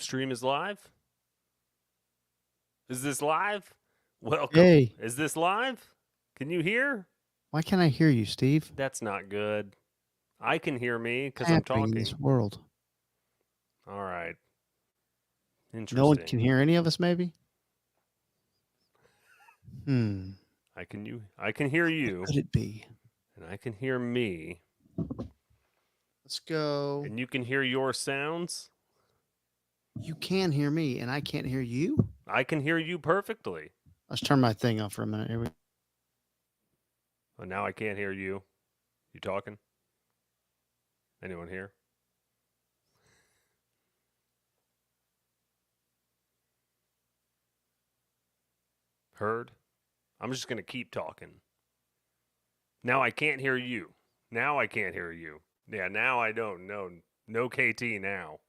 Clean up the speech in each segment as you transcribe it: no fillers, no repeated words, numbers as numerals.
Stream is live? Is this live? Welcome. Hey, Is this live? Can you hear? why can't I hear you, Steve? That's not good. I can hear me What's because I'm happening in talking. this world? All right. No one Interesting. can hear any of us, maybe? Hmm. I can hear What you could it be? and I can hear me Let's go. and you can hear your sounds. You can hear me, and I can't hear you? I can hear you perfectly. Let's turn my thing off for a minute. Here we Oh, now I can't hear you. You talking? Anyone here? Heard? I'm just going to keep talking. Now I can't hear you. Now I can't hear you. Yeah, now I don't know. No KT now.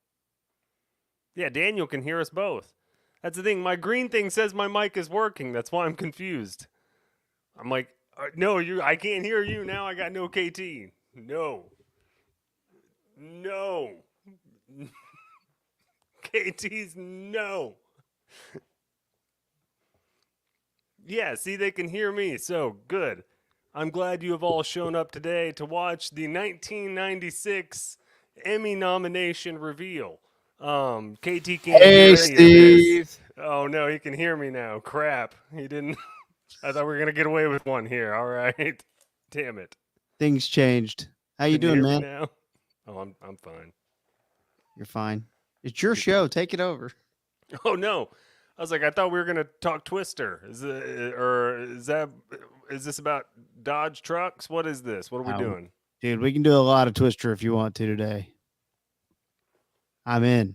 Yeah, Daniel can hear us both. That's the thing. My green thing says my mic is working. That's why I'm confused. I'm like, no, I can't hear you now. I got no KT. No. No. KT's no. Yeah, see, they can hear me. So good. I'm glad you have all shown up today to watch the 1996 Emmy nomination reveal. KT can't Hey, hear any of this. Steve. Oh no, he can hear me now. Crap. He didn't. I thought we were gonna get away with one here. All right. Damn it. Things changed. How you Can you doing, hear me man? now? Oh, I'm fine. You're fine. It's your show. Take it over. Oh no. I was like, I thought we were gonna talk Twister. Is this about Dodge trucks? What is this? What are we Oh, doing? dude, we can do a lot of Twister if you want to today. I'm in.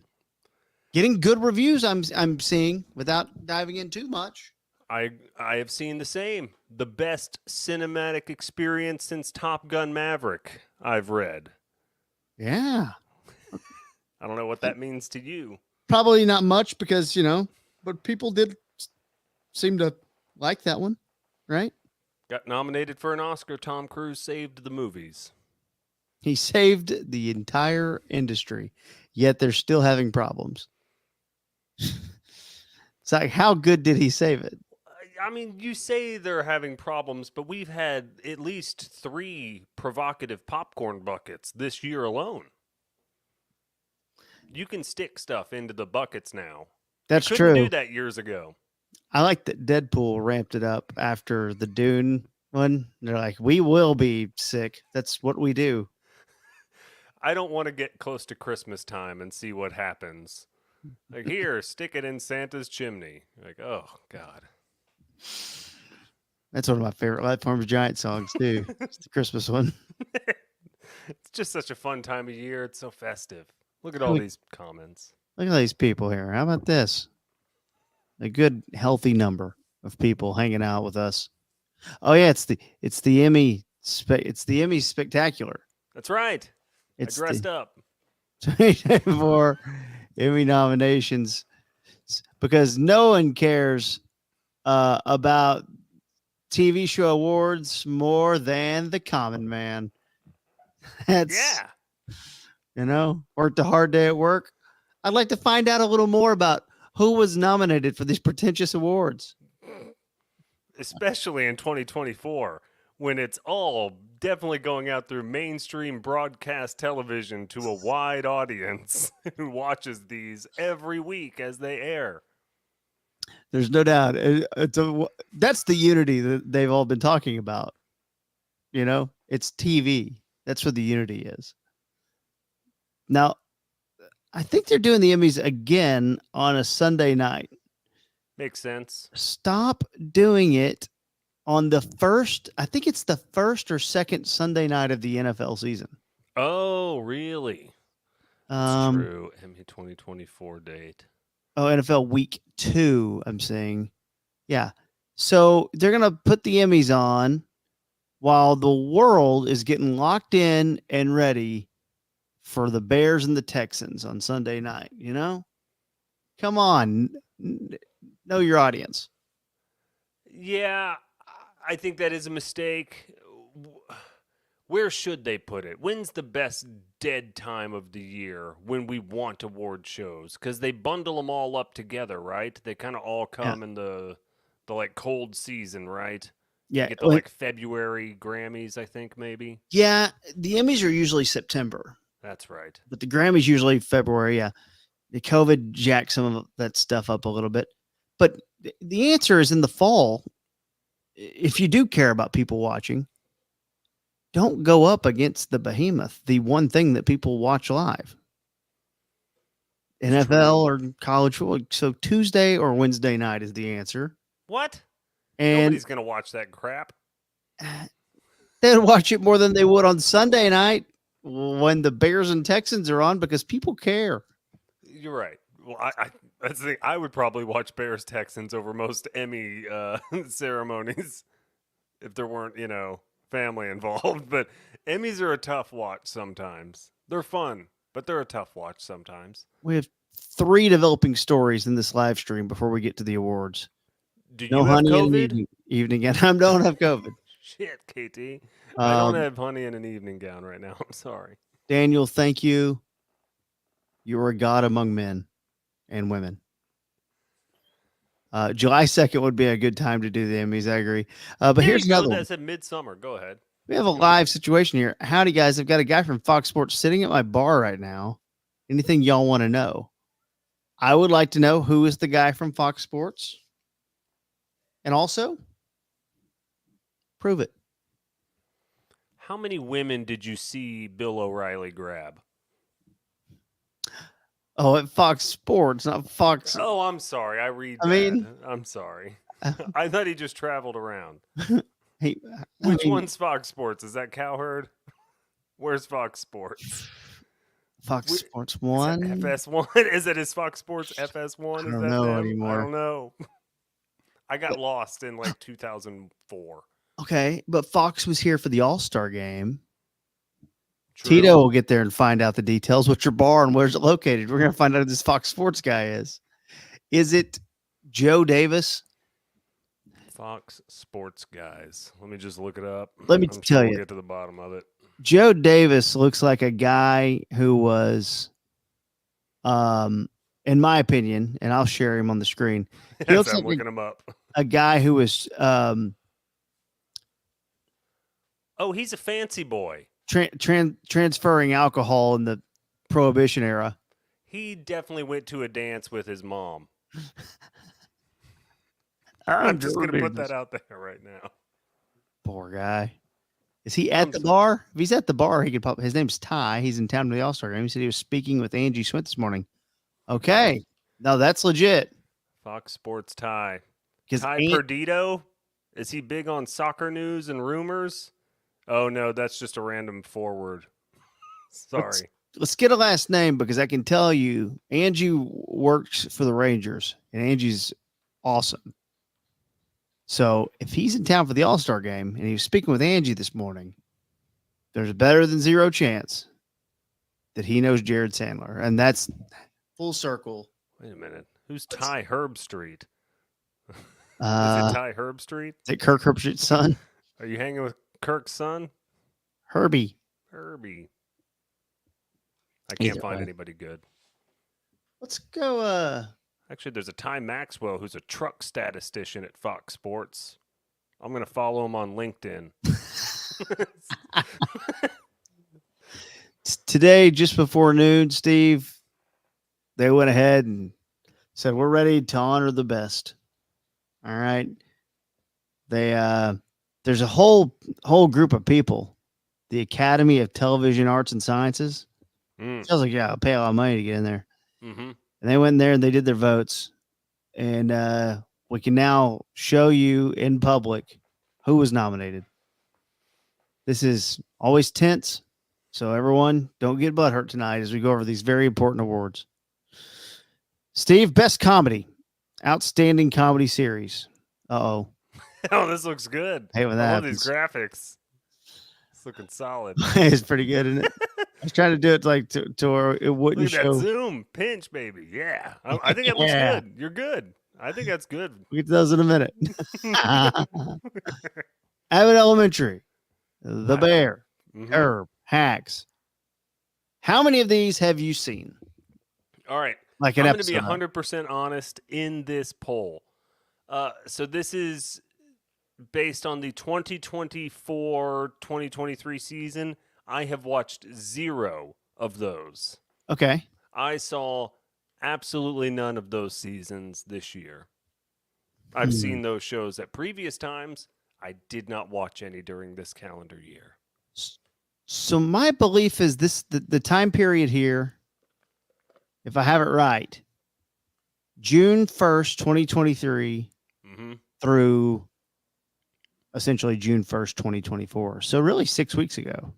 Getting good reviews. I'm seeing without diving in too much. I have seen the same. The best cinematic experience since Top Gun Maverick, I've read. Yeah. I don't know what that means to you. Probably not much because, but people did seem to like that one, right? Got nominated for an Oscar. Tom Cruise saved the movies. He saved the entire industry, yet they're still having problems. It's like, how good did he save it? I mean, you say they're having problems, but we've had at least 3 provocative popcorn buckets this year alone. You can stick stuff into the buckets now. That's you couldn't true. do that years ago. I like that Deadpool ramped it up after the Dune one. They're like, we will be sick. That's what we do. I don't want to get close to Christmas time and see what happens. Like, here, stick it in Santa's chimney. Like, oh, God. That's one of my favorite Light Farms Giant songs, too. It's the Christmas one. It's just such a fun time of year. It's so festive. Look at Hey, all look, these comments. look at these people here. How about this? A good, healthy number of people hanging out with us. Oh yeah, it's the Emmy it's the Emmy spectacular. That's right. It's I dressed the up. 2024 Emmy nominations because no one cares about TV show awards more than the common man. That's Yeah. worked a hard day at work. I'd like to find out a little more about who was nominated for these pretentious awards. Especially in 2024, when it's all definitely going out through mainstream broadcast television to a wide audience who watches these every week as they air. There's no doubt. That's the unity that they've all been talking about. It's TV. That's what the unity is. Now, I think they're doing the Emmys again on a Sunday night. Makes sense. Stop doing it on the first, I think it's the first or second Sunday night of the NFL season. Oh, really? That's true. Emmy 2024 date. Oh, NFL week 2, I'm saying. Yeah. So they're going to put the Emmys on while the world is getting locked in and ready for the Bears and the Texans on Sunday night, Come on. Know your audience. Yeah, I think that is a mistake. Where should they put it? When's the best dead time of the year when we want award shows? Because they bundle them all up together, right? They kind of all Yeah. come in the like cold season, right? You Yeah. get the like February Grammys, I think maybe. Yeah. The Emmys are usually September, That's right. but the Grammys usually February. Yeah. The COVID jacked some of that stuff up a little bit. But the answer is in the fall. If you do care about people watching, don't go up against the behemoth, the one thing that people watch live. It's NFL true. or college football. So Tuesday or Wednesday night is the answer. What? And Nobody's gonna watch that crap. they'd watch it more than they would on Sunday night when the Bears and Texans are on because people care. You're right. Well, I that's the thing. I would probably watch Bears Texans over most Emmy ceremonies if there weren't, family involved. But Emmys are a tough watch sometimes. They're fun, but they're a tough watch sometimes. We have 3 developing stories in this live stream before we get to the awards. Do No you have honey in an COVID? evening and I don't have COVID. Shit, KT. I don't have honey in an evening gown right now. I'm sorry. Daniel, thank you. You are a god among men and women. July 2nd would be a good time to do the Emmys. I agree. But There here's you go. another one. That's at midsummer. Go ahead. We have a live situation here. Howdy, guys. I've got a guy from Fox Sports sitting at my bar right now. Anything y'all want to know? I would like to know who is the guy from Fox Sports. And also, prove it. How many women did you see Bill O'Reilly grab? Oh, at Fox Sports, not Fox. Oh, I'm sorry. I read I that. mean- I'm sorry. I thought he just traveled around. Hey, Which one's Fox Sports? Is that Cowherd? Where's Fox Sports? Fox Wh- Sports Is 1? that FS1? Is it his Fox Sports FS1? I Is don't that know them? anymore. I don't know. I got lost in like 2004. Okay, but Fox was here for the All-Star game. True. Tito will get there and find out the details. What's your bar and where's it located? We're going to find out who this Fox Sports guy is. Is it Joe Davis? Fox Sports guys. Let me just look it up. Let me I'm tell sure you. we'll get to the bottom of it. Joe Davis looks like a guy who was, in my opinion, and I'll share him on the screen. He Yes, looks I'm like looking him up. a guy who was Oh, he's a fancy boy. transferring alcohol in the Prohibition era. He definitely went to a dance with his mom. I'm I'm just going to put that out there right now. Poor guy. Is he at the bar? If he's at the bar, he could pop. His name's Ty. He's in town for the All-Star game. He said he was speaking with Angie Swint this morning. Okay. No, that's legit. Fox Sports Ty. 'Cause Ty Perdido? Is he big on soccer news and rumors? Oh, no, that's just a random forward. Sorry. Let's get a last name because I can tell you Angie works for the Rangers and Angie's awesome. So if he's in town for the All-Star game and he was speaking with Angie this morning, there's a better than zero chance that he knows Jared Sandler. And that's full circle. Wait a minute. Who's Ty Herbstreit? Is it Is Ty Herbstreit? it Kirk Herbstreit's son? Are you hanging with Kirk's son? Herbie. Herbie. I can't Either find way. anybody good. Let's go. Actually, there's a Ty Maxwell who's a truck statistician at Fox Sports. I'm going to follow him on LinkedIn. Today, just before noon, Steve, they went ahead and said, we're ready to honor the best. All right. There's a whole group of people, the Academy of Television Arts and Sciences. Mm. I was like, yeah, I'll pay a lot of money to get in there. Mm-hmm. And they went in there and they did their votes. And we can now show you in public who was nominated. This is always tense. So everyone, don't get butthurt tonight as we go over these very important awards. Steve, best comedy, outstanding comedy series. Uh-oh. Oh, this looks good. Hey, when I that love these happens. graphics. It's looking solid. It's pretty good, isn't it? I was trying to do it like to where it wouldn't Look at show. that zoom. Pinch, baby. Yeah. I think it looks Yeah. good. You're good. I think that's good. We'll get to those in a minute. Abbott Elementary, The Bear. Mm-hmm. Curb, Hacks. How many of these have you seen? All right. Like an I'm going to be episode of? 100% honest in this poll. So this is based on the 2024-2023 season. I have watched 0 of those. Okay. I saw absolutely none of those seasons this year. I've Hmm. seen those shows at previous times. I did not watch any during this calendar year. So my belief is this: the time period here, if I have it right, June 1st, 2023 Mm-hmm. through essentially June 1st, 2024. So really 6 weeks ago.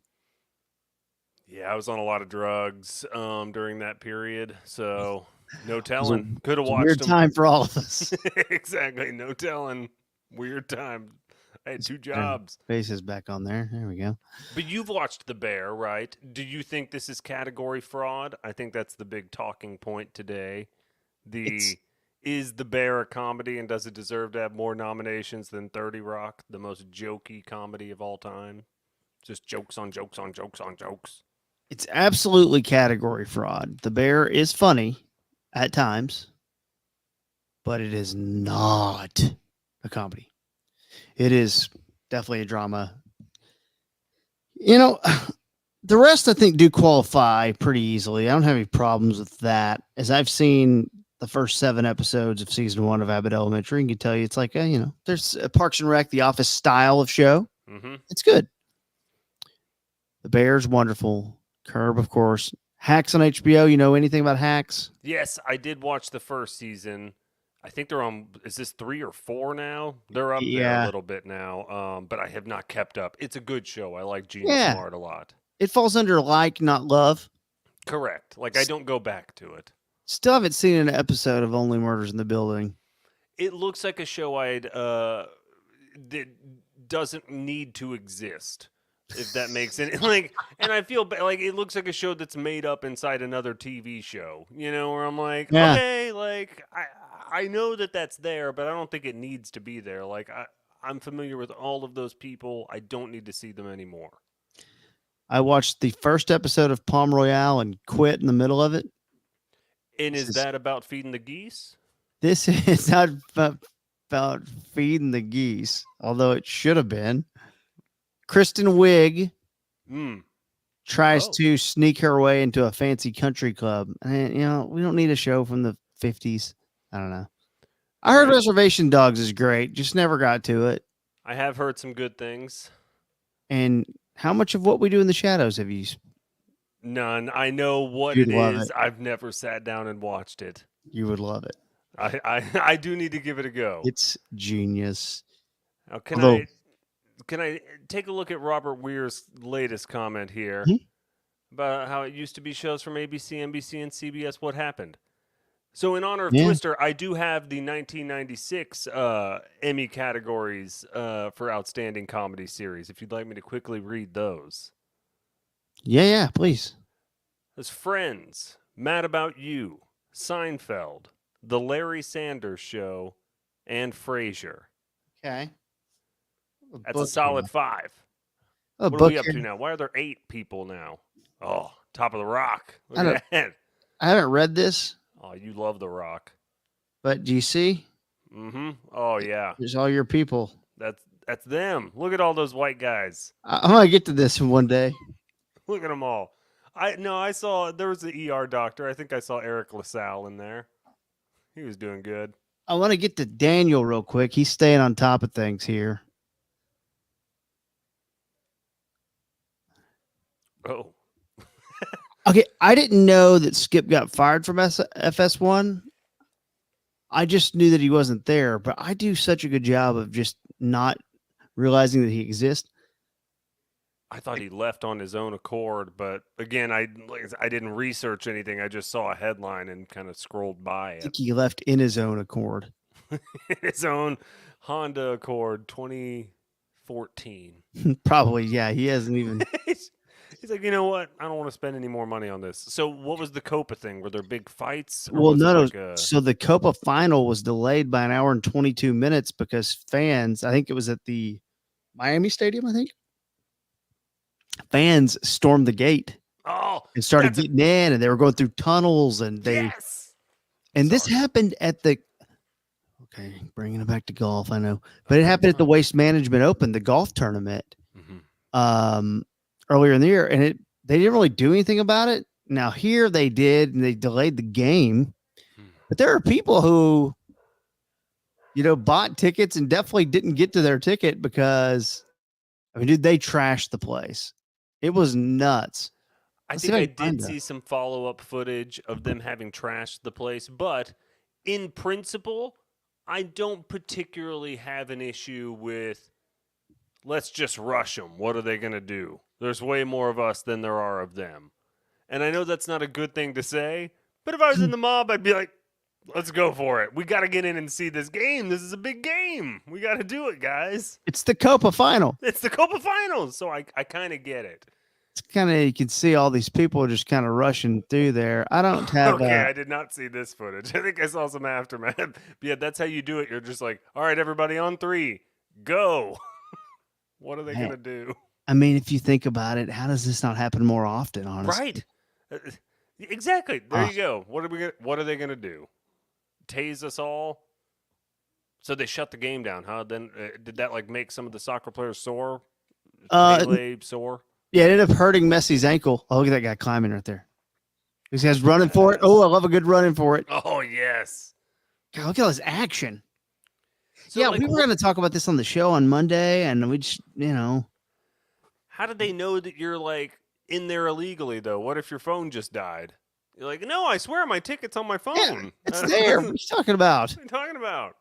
Yeah, I was on a lot of drugs during that period, so no It was a, telling. Could have it's a watched weird them. time for all of us. Exactly, no telling. Weird time. I had 2 jobs. Face is back on there. There we go. But you've watched The Bear, right? Do you think this is category fraud? I think that's the big talking point today. It's The is The Bear a comedy, and does it deserve to have more nominations than 30 Rock, the most jokey comedy of all time? Just jokes on jokes on jokes on jokes. it's absolutely category fraud. The Bear is funny at times, but it is not a comedy. It is definitely a drama. You know, the rest I think do qualify pretty easily. I don't have any problems with that. As I've seen the first 7 episodes of season 1 of Abbott Elementary, and can tell you it's like there's a Parks and Rec, The Office style of show. Mm-hmm. It's good. The Bear's wonderful. Curb, of course. Hacks on HBO. You know anything about Hacks? Yes, I did watch the first season. I think they're on. Is this 3 or 4 now? They're up there a Yeah, little bit now, but I have not kept up. It's a good show. I like Gene yeah. Smart a lot. It falls under like, not love. Correct. Like I don't go back to it. Still haven't seen an episode of Only Murders in the Building. It looks like a show that doesn't need to exist. If that makes it like, and I feel like it looks like a show that's made up inside another TV show. You know, where I'm like, Yeah. okay, like I know that that's there, but I don't think it needs to be there. Like I'm familiar with all of those people. I don't need to see them anymore. I watched the first episode of Palm Royale and quit in the middle of it. And This is is that about feeding the geese? this is not about feeding the geese, although it should have been. Kristen Wiig Mm. tries Oh. to sneak her way into a fancy country club. And, we don't need a show from the 50s. I don't know. I heard Right. Reservation Dogs is great, just never got to it. I have heard some good things. And how much of What We Do in the Shadows have you? None. I know what You'd it love is. it. I've never sat down and watched it. You would love it. I do need to give it a go. It's genius. Now, can Although, I take a look at Robert Weir's latest comment here Mhm. about how it used to be shows from ABC, NBC, and CBS? What happened? So, in honor of Yeah. Twister, I do have the 1996 Emmy categories for Outstanding Comedy Series. If you'd like me to quickly read those, Yeah, please. there's Friends, Mad About You, Seinfeld, The Larry Sanders Show, and Frasier. Okay. That's a solid 5. A What are book we up here. to now? Why are there 8 people now? Oh, top of the rock. Look I at that. I haven't read this, Oh, you love the rock. but do you see? Mm-hmm. Oh yeah. There's all your people. That's them. Look at all those white guys. I'm gonna get to this one day. Look at them all. I saw there was the ER doctor. I think I saw Eric LaSalle in there. He was doing good. I want to get to Daniel real quick. He's staying on top of things here. Oh. Okay, I didn't know that Skip got fired from FS1. I just knew that he wasn't there, but I do such a good job of just not realizing that he exists. I thought he left on his own accord, but again, I didn't research anything. I just saw a headline and kind of scrolled by I it. think he left in his own accord. His own Honda Accord 2014. Probably, yeah. He hasn't even. He's like, you know what? I don't want to spend any more money on this. So, what was the Copa thing? Were there big fights? Or Well, was it no. like a... So the Copa final was delayed by an hour and 22 minutes because fans, I think it was at the Miami Stadium, I think. fans stormed the gate Oh, and started that's a getting in, and they were going through tunnels, yes. and this Sorry. happened at the okay, bringing it back to golf, I know, but it Okay, it's happened at the fine. Waste Management Open, the golf tournament, Hmm. um, earlier in the year, and they didn't really do anything about it. Now here they did, and they delayed the game, but there are people who bought tickets and definitely didn't get to their ticket because I mean, dude, they trashed the place. It was nuts. I Let's see think if I I can find did that. see some follow up footage of them having trashed the place, but in principle, I don't particularly have an issue with let's just rush them. What are they going to do? There's way more of us than there are of them. And I know that's not a good thing to say, but if I was in the mob, I'd be like, let's go for it. We got to get in and see this game. This is a big game. We got to do it, guys. It's the Copa final. It's the Copa Finals, so I kind of get it. It's kind of, you can see all these people just kind of rushing through there. I don't have Okay, I did not see this footage. I think I saw some aftermath. But yeah, that's how you do it. You're just like, all right, everybody on three, go. What are they man, going to do? I mean, if you think about it, how does this not happen more often, honestly? Right. Uh, exactly. There Uh, you go. What are they going to do? Tase us all? So they shut the game down, huh? Then did that like make some of the soccer players sore? uh, Pele sore? yeah, it ended up hurting Messi's ankle. Oh, look at that guy climbing right there. This guy's running for it. Yes. Oh, I love a good running for it. Oh, yes. God, look at all this action. So Yeah, like we were going to talk about this on the show on Monday, and we just, how did they know that you're like in there illegally though? What if your phone just died? You're like, "No, I swear my ticket's on my phone." yeah, it's there. What are you talking about? What are you talking about?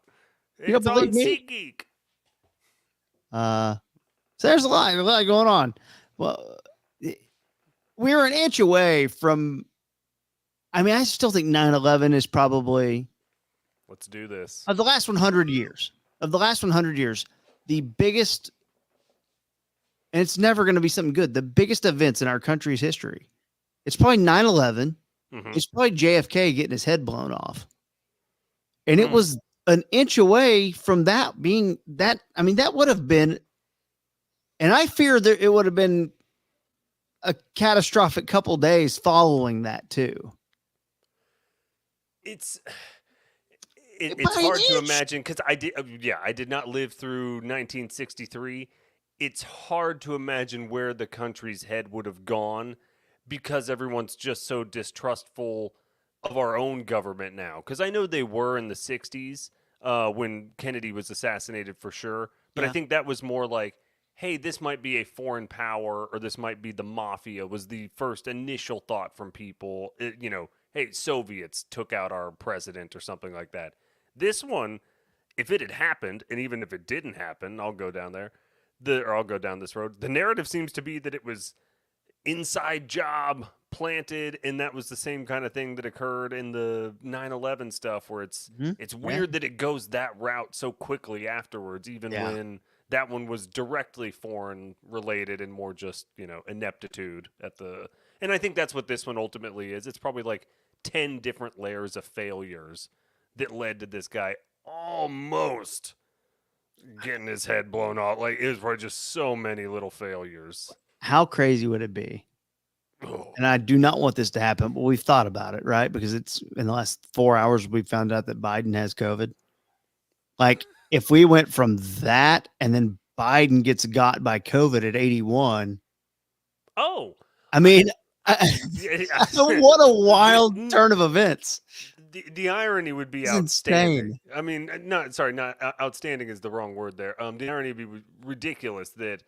You don't It's believe on me? SeatGeek. So there's a lot going on. Well, we're an inch away from. I mean, I still think 9/11 is probably Let's do this. of the last 100 years. Of the last 100 years, the biggest, and it's never going to be something good. The biggest events in our country's history. It's probably 9/11. Mm-hmm. It's probably JFK getting his head blown off, and it Hmm. was an inch away from that being that. I mean, that would have been, and I fear that it would have been a catastrophic couple days following that too. It's By it's an hard to inch. imagine because I did not live through 1963. It's hard to imagine where the country's head would have gone because everyone's just so distrustful of our own government now. Because I know they were in the 60s when Kennedy was assassinated for sure, but I Yeah. think that was more like, hey, this might be a foreign power or this might be the mafia was the first initial thought from people. Hey, Soviets took out our president or something like that. This one, if it had happened, and even if it didn't happen, I'll go down there, or I'll go down this road. The narrative seems to be that it was inside job planted, and that was the same kind of thing that occurred in the 9/11 stuff, where it's Mhm. it's Yeah. weird that it goes that route so quickly afterwards, even Yeah. when that one was directly foreign related and more just ineptitude at the. And I think that's what this one ultimately is. It's probably like 10 different layers of failures that led to this guy almost getting his head blown off. Like, it was probably just so many little failures. How crazy would it be? Oh. And I do not want this to happen, but we've thought about it, right? Because it's in the last 4 hours we found out that Biden has COVID. Like, if we went from that and then Biden gets got by COVID at 81, Oh. I mean, Yeah. what a wild turn of events. The irony would be It's outstanding. insane. I mean, not outstanding is the wrong word there. The irony would be ridiculous that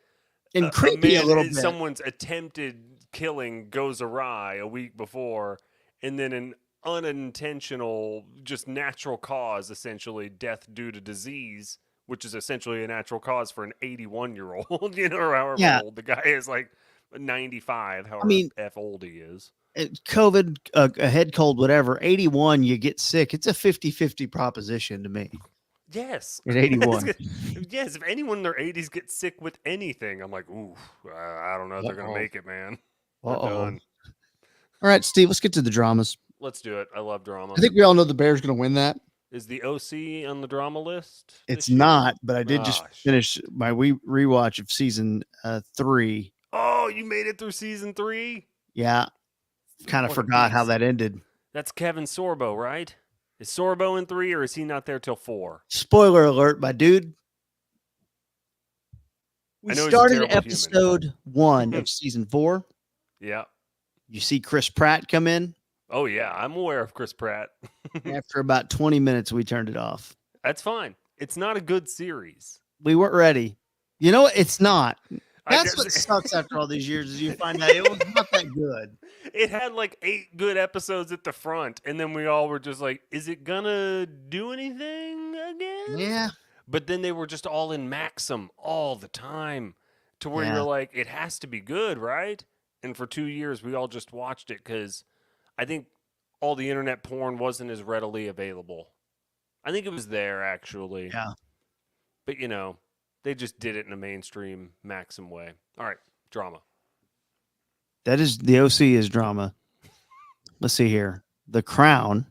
And a creepy a man, little bit. someone's attempted killing goes awry a week before, and then an unintentional, just natural cause, essentially death due to disease, which is essentially a natural cause for an 81-year-old, or however Yeah. old the guy is, like 95, however mean- f old he is. COVID, a head cold, whatever, 81, you get sick. It's a 50-50 proposition to me. Yes. At 81. Yes, if anyone in their 80s gets sick with anything, I'm like, ooh, I don't know if they're going Uh-oh. to make it, man. They're Uh-oh. done. All right, Steve, let's get to the dramas. Let's do it. I love drama. I think we all know the Bears going to win that. Is the OC on the drama list? It's this year? not, but I did just Ah, shit. finish my rewatch of season 3. Oh, you made it through season 3? Yeah, kind of What a forgot how beast. that ended. That's Kevin Sorbo, right? Is Sorbo in 3 or is he not there till 4? Spoiler alert, my dude. We I know he's a started terrible human. episode 1 of season 4. Yeah. You see Chris Pratt come in. Oh, yeah. I'm aware of Chris Pratt. After about 20 minutes, we turned it off. That's fine. It's not a good series. We weren't ready. You know what? It's not. I That's what just, sucks after all these years is you find out it was not that good. it had like 8 good episodes at the front, and then we all were just like, is it gonna do anything again? Yeah. But then they were just all in Maxim all the time to where you're Yeah. like, it has to be good, right? And for 2 years, we all just watched it because I think all the internet porn wasn't as readily available. I think it was there actually, Yeah. but they just did it in a mainstream Maxim way. All right, drama. That is the OC is drama. Let's see here. The Crown.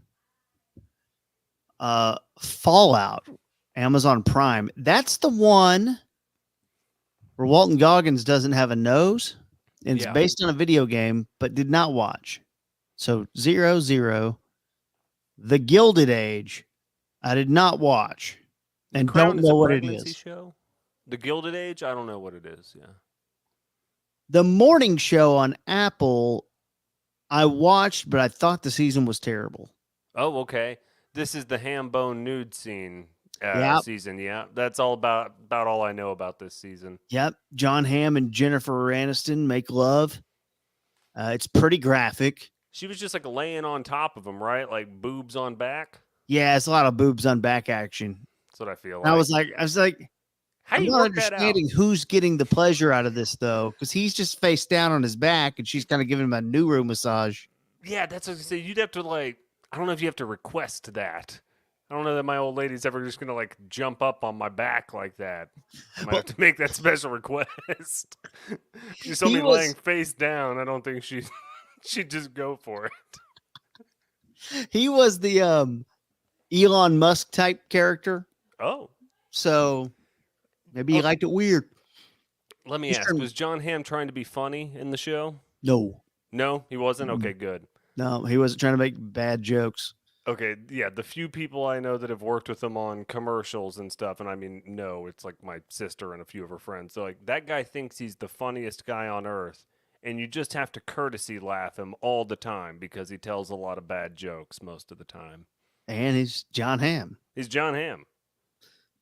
Fallout. Amazon Prime. That's the one where Walton Goggins doesn't have a nose. And it's Yeah. based on a video game, but did not watch. So 0-0. The Gilded Age. I did not watch. The And Crown don't is a know what it pregnancy is. show. The Gilded Age, I don't know what it is. Yeah. The morning show on Apple, I watched, but I thought the season was terrible. Oh, okay. This is the ham bone nude scene Yep. season. Yeah, that's all about all I know about this season. Yep. John Hamm and Jennifer Aniston make love. It's pretty graphic. She was just like laying on top of him, right? Like boobs on back. Yeah, it's a lot of boobs on back action. That's what I feel And like. I was like, How do I'm you not work that out? understanding who's getting the pleasure out of this though, because he's just face down on his back, and she's kind of giving him a neuro massage. Yeah, that's what I say. You'd have to like. I don't know if you have to request that. I don't know that my old lady's ever just gonna like jump up on my back like that. I might have to make that special request. You saw He me was- laying face down. I don't think she'd just go for it. He was the Elon Musk type character, Oh, so maybe he Okay. liked it weird. let me He's ask: trying- was John Hamm trying to be funny in the show? No, No, he wasn't. Mm. Okay, good. no, he wasn't trying to make bad jokes. Okay, yeah, the few people I know that have worked with him on commercials and stuff, and I mean, no, it's like my sister and a few of her friends. So, like, that guy thinks he's the funniest guy on earth, and you just have to courtesy laugh him all the time because he tells a lot of bad jokes most of the time. And he's John Hamm. He's John Hamm.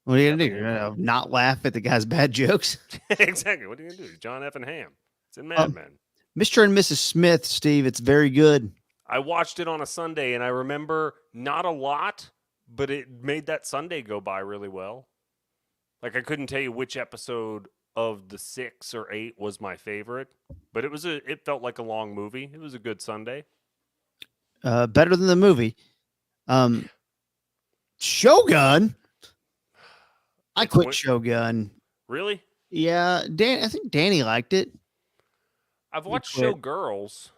What are you gonna Nothing do? in common. Not laugh at the guy's bad jokes? Exactly. What are you gonna do? He's John F. and Ham. It's in Mad Men. Mr. and Mrs. Smith, Steve, it's very good. I watched it on a Sunday, and I remember not a lot, but it made that Sunday go by really well. Like I couldn't tell you which episode of the 6 or 8 was my favorite, but it felt like a long movie. It was a good Sunday. Better than the movie. Shogun. I It's quit what- Shogun. Really? Yeah, I think Danny liked it. I've watched quit. Showgirls.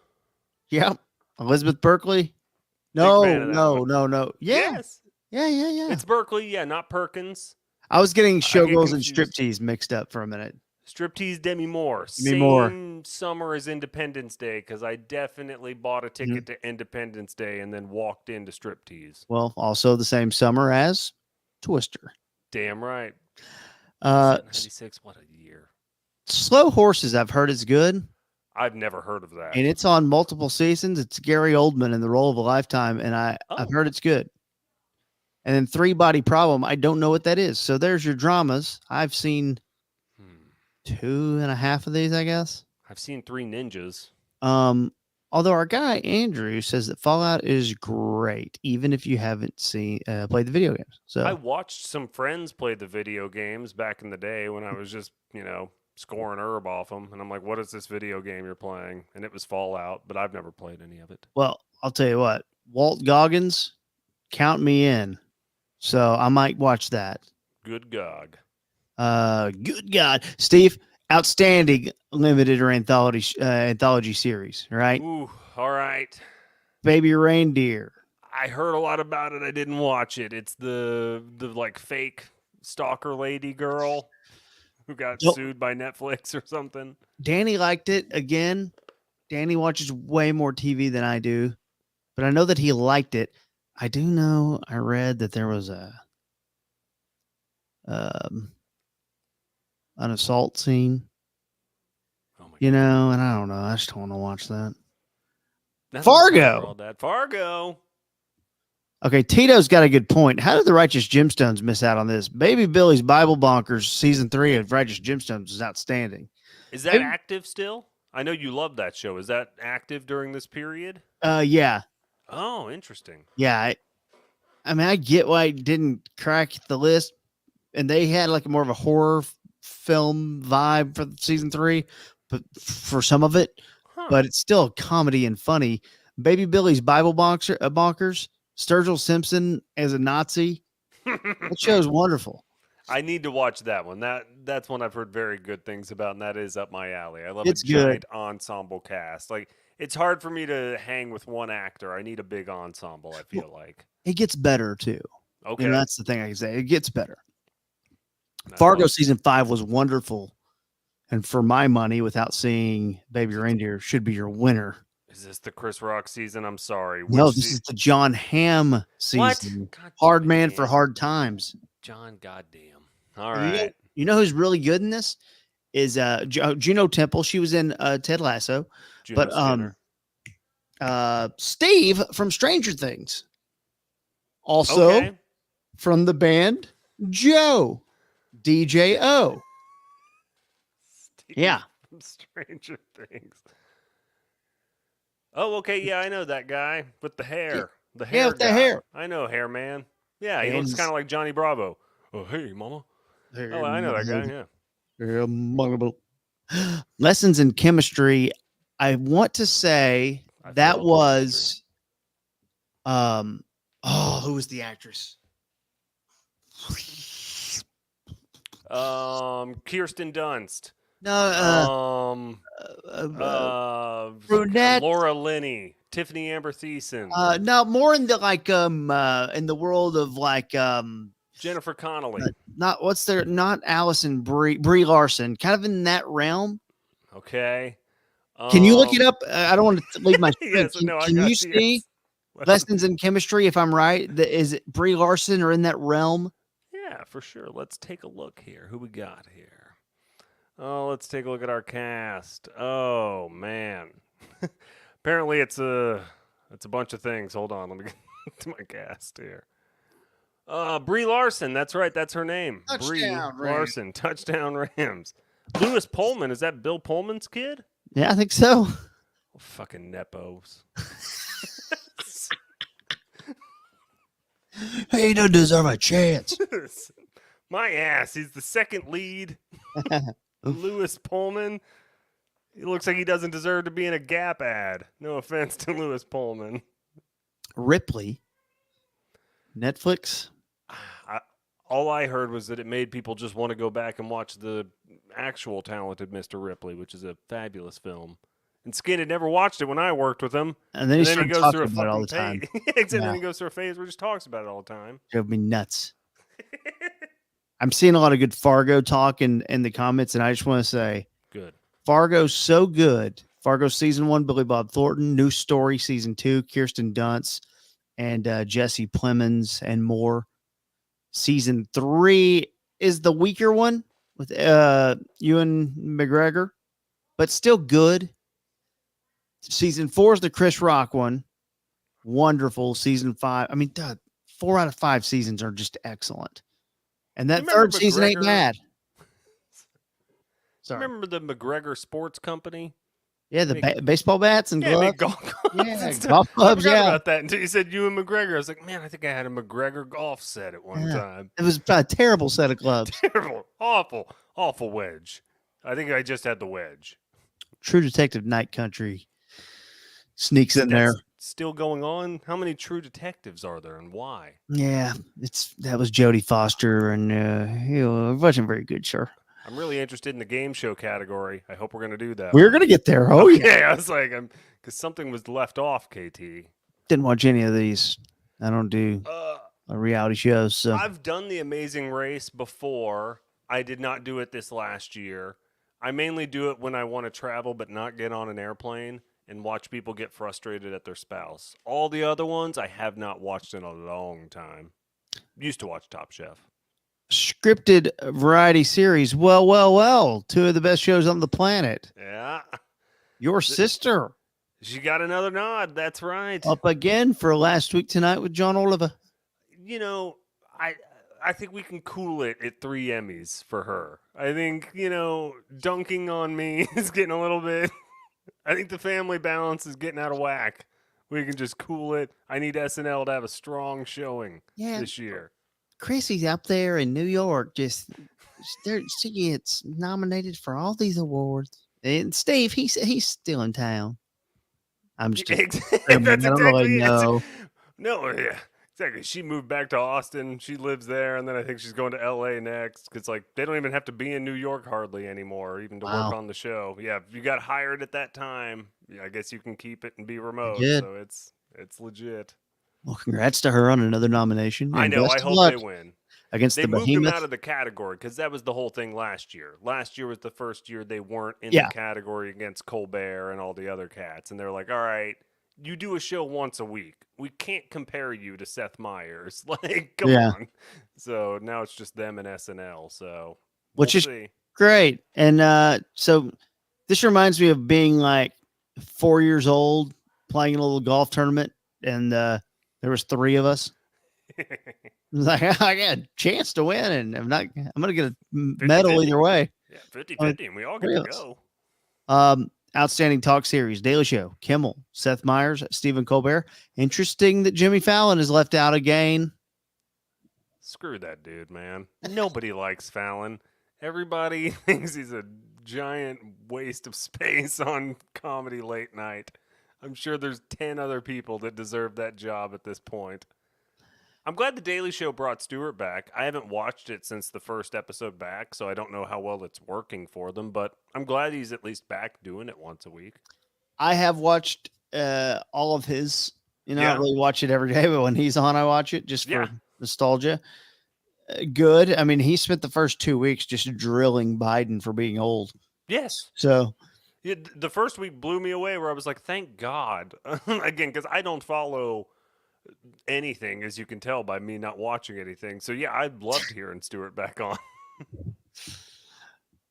Yeah. Elizabeth Berkley. No, fan of that no, one. no, no. Yeah. Yes. Yeah. It's Berkeley, yeah, not Perkins. I was getting get Showgirls and confused. Striptease mixed up for a minute. Striptease Demi Moore. Demi Moore. Same summer as Independence Day because I definitely bought a ticket to Independence Day and then walked into Striptease. Well, also the same summer as Twister. Damn right. Uh, 96, what a year. Slow Horses, I've heard is good, I've never heard of that. and it's on multiple seasons. It's Gary Oldman in the role of a lifetime, and I've Oh. heard it's good. And then Three Body Problem, I don't know what that is. So there's your dramas. I've seen Hmm. 2.5 of these, I guess. I've seen Three Ninjas. Although our guy Andrew says that Fallout is great, even if you haven't seen played the video games. So I watched some friends play the video games back in the day when I was just, scoring herb off them. And I'm like, what is this video game you're playing? And it was Fallout, but I've never played any of it. well, I'll tell you what, Walt Goggins, count me in. So I might watch that. Good Gog. Good God, Steve, outstanding limited or anthology series, right? Ooh, all right. Baby Reindeer. I heard a lot about it. I didn't watch it. It's the like fake stalker lady girl. who got Don't- sued by Netflix or something. Danny liked it again. Danny watches way more TV than I do, but I know that he liked it. I do know I read that there was um, an assault scene, Oh my you god. know, and I don't know. I just don't want to watch that. That's what it's Fargo. called, Dad. Fargo. Okay, Tito's got a good point. How did the Righteous Gemstones miss out on this? Baby Billy's Bible Bonkers season 3 of Righteous Gemstones is outstanding. Is that active still? I know you love that show. Is that active during this period? Yeah, Oh, interesting. yeah. I mean, I get why it didn't crack the list, and they had like a more of a horror film vibe for season 3, but for some of it, Huh. but it's still comedy and funny. Baby Billy's Bible Bonkers, Sturgill Simpson as a Nazi. That show's wonderful. I need to watch that one. That's one I've heard very good things about, and that is up my alley. I love It's a good. giant ensemble cast. Like it's hard for me to hang with one actor. I need a big ensemble. I feel like. It gets better too. Okay, And that's the thing I can say. It gets better. That's Fargo awesome. season 5 was wonderful. And for my money, without seeing Baby Reindeer, should be your winner. Is this the Chris Rock season? I'm sorry. No, Which this is the John Hamm season. What? God Hard damn it, Man for man. Hard Times. John, goddamn. All And right. you know who's really good in this? Is Juno Temple. She was in Ted Lasso. Juno But Skinner. Steve from Stranger Things. Also Okay. from the band Joe. DJO. Steve Yeah. From Stranger Things. Oh, okay. Yeah, I know that guy with the hair. The hair with the guy. hair. I know Hair Man. Yeah, he And looks he's- kind of like Johnny Bravo. Oh, hey, mama. Oh, I know that guy. Yeah. Lessons in Chemistry. I want to say I that failed was who was the actress? Kirsten Dunst. No, brunette. Laura Linney. Tiffany Amber Thiessen. No, more in the in the world of Jennifer Connelly. not what's there? Not Allison Brie Larson. Kind of in that realm. Okay. Can you look it up? I don't want to leave my screen. Yes, Can, no, I can got you you, see yes. Lessons in Chemistry? If I'm right, is it Brie Larson or in that realm? Yeah, for sure. Let's take a look here. Who we got here? Oh, let's take a look at our cast. Oh man. Apparently it's a bunch of things. Hold on, let me get to my cast here. Brie Larson, that's right, that's her name. Brie Touchdown Rams. Larson, Touchdown Rams. Lewis Pullman, is that Bill Pullman's kid? Yeah, I think so. Oh, fucking nepos. He don't deserve a chance. My ass, he's the second lead. Lewis Pullman. He looks like he doesn't deserve to be in a Gap ad. No offense to Lewis Pullman. Ripley. Netflix. All I heard was that it made people just want to go back and watch the actual Talented Mr. Ripley, which is a fabulous film. And Skin had never watched it when I worked with him. And then he started goes talking through a about it all the fucking time. phase. And Yeah. then he goes through a phase where he just talks about it all the time. Drove me nuts. I'm seeing a lot of good Fargo talk in the comments, and I just want to say Good. Fargo's so good. Fargo season 1, Billy Bob Thornton. New Story season 2, Kirsten Dunst and Jesse Plemons and more. Season 3 is the weaker one with Ewan McGregor, but still good. Season 4 is the Chris Rock one. Wonderful. Season 5. I mean, 4 out of 5 seasons are just excellent. And that You remember third season ain't McGregor? bad. Sorry. Remember the McGregor Sports Company? Yeah, the baseball bats and Yeah, gloves. I mean, golf clubs Yeah, and stuff. golf clubs, I forgot yeah. about that until you said Ewan McGregor. I was like, man, I think I had a McGregor golf set at one Yeah. time. It was a terrible set of gloves. Terrible. Awful wedge. I think I just had the wedge. True Detective Night Country sneaks in there. That's still going on? How many True Detectives are there and why? Yeah, that was Jodie Foster, and it wasn't very good, sure. I'm really interested in the game show category. I hope we're going to do that. We're gonna get there. Oh yeah. Yeah, I was like, because something was left off, KT. Didn't watch any of these. I don't do Uh, reality shows. So I've done The Amazing Race before. I did not do it this last year. I mainly do it when I want to travel but not get on an airplane and watch people get frustrated at their spouse. All the other ones I have not watched in a long time. Used to watch Top Chef. Scripted variety series. Well, well, well. Two of the best shows on the planet. Yeah. Your sister She got another nod. That's right. up again for last week tonight with John Oliver. You know, I I think we can cool it at 3 Emmys for her. I think, dunking on me is getting a little bit. I think the family balance is getting out of whack. We can just cool it. I need SNL to have a strong showing Yeah, this year. Chrissy's up there in New York. She gets nominated for all these awards. And Steve, he's still in town. I'm just assuming. That's I don't really exactly it. know. No, yeah, exactly. She moved back to Austin. She lives there, and then I think she's going to LA next because like they don't even have to be in New York hardly anymore, even to work Wow, on the show. Yeah, if you got hired at that time, yeah, I guess you can keep it and be remote. good. So it's legit. Well, congrats to her on another nomination, I and know. I best of hope they luck win. against They the moved them out behemoth. of the category because that was the whole thing last year. Last year was the first year they weren't in the Yeah, category against Colbert and all the other cats. And they're like, all right, you do a show once a week. We can't compare you to Seth Meyers. Like, come yeah, on. So now it's just them and SNL. So we'll which is see. great. And so this reminds me of being like 4 years old, playing in a little golf tournament, and there was three of us. It was like I got a chance to win, and I'm gonna get a 50 medal 50. either way. Yeah, 50 Only 50. And we all get three to of us. go. Outstanding talk series, Daily Show, Kimmel, Seth Meyers, Stephen Colbert. Interesting that Jimmy Fallon is left out again. Screw that dude, man. Nobody likes Fallon. Everybody thinks he's a giant waste of space on comedy late night. I'm sure there's 10 other people that deserve that job at this point. I'm glad The Daily Show brought Stewart back. I haven't watched it since the first episode back, so I don't know how well it's working for them, but I'm glad he's at least back doing it once a week. I have watched all of his. I don't Yeah. really watch it every day, but when he's on, I watch it just Yeah. for nostalgia. Good. I mean, he spent the first 2 weeks just drilling Biden for being old. Yes. So Yeah, the first week blew me away where I was like, thank God. Again, because I don't follow anything, as you can tell by me not watching anything. So yeah, I loved hearing Stewart back on.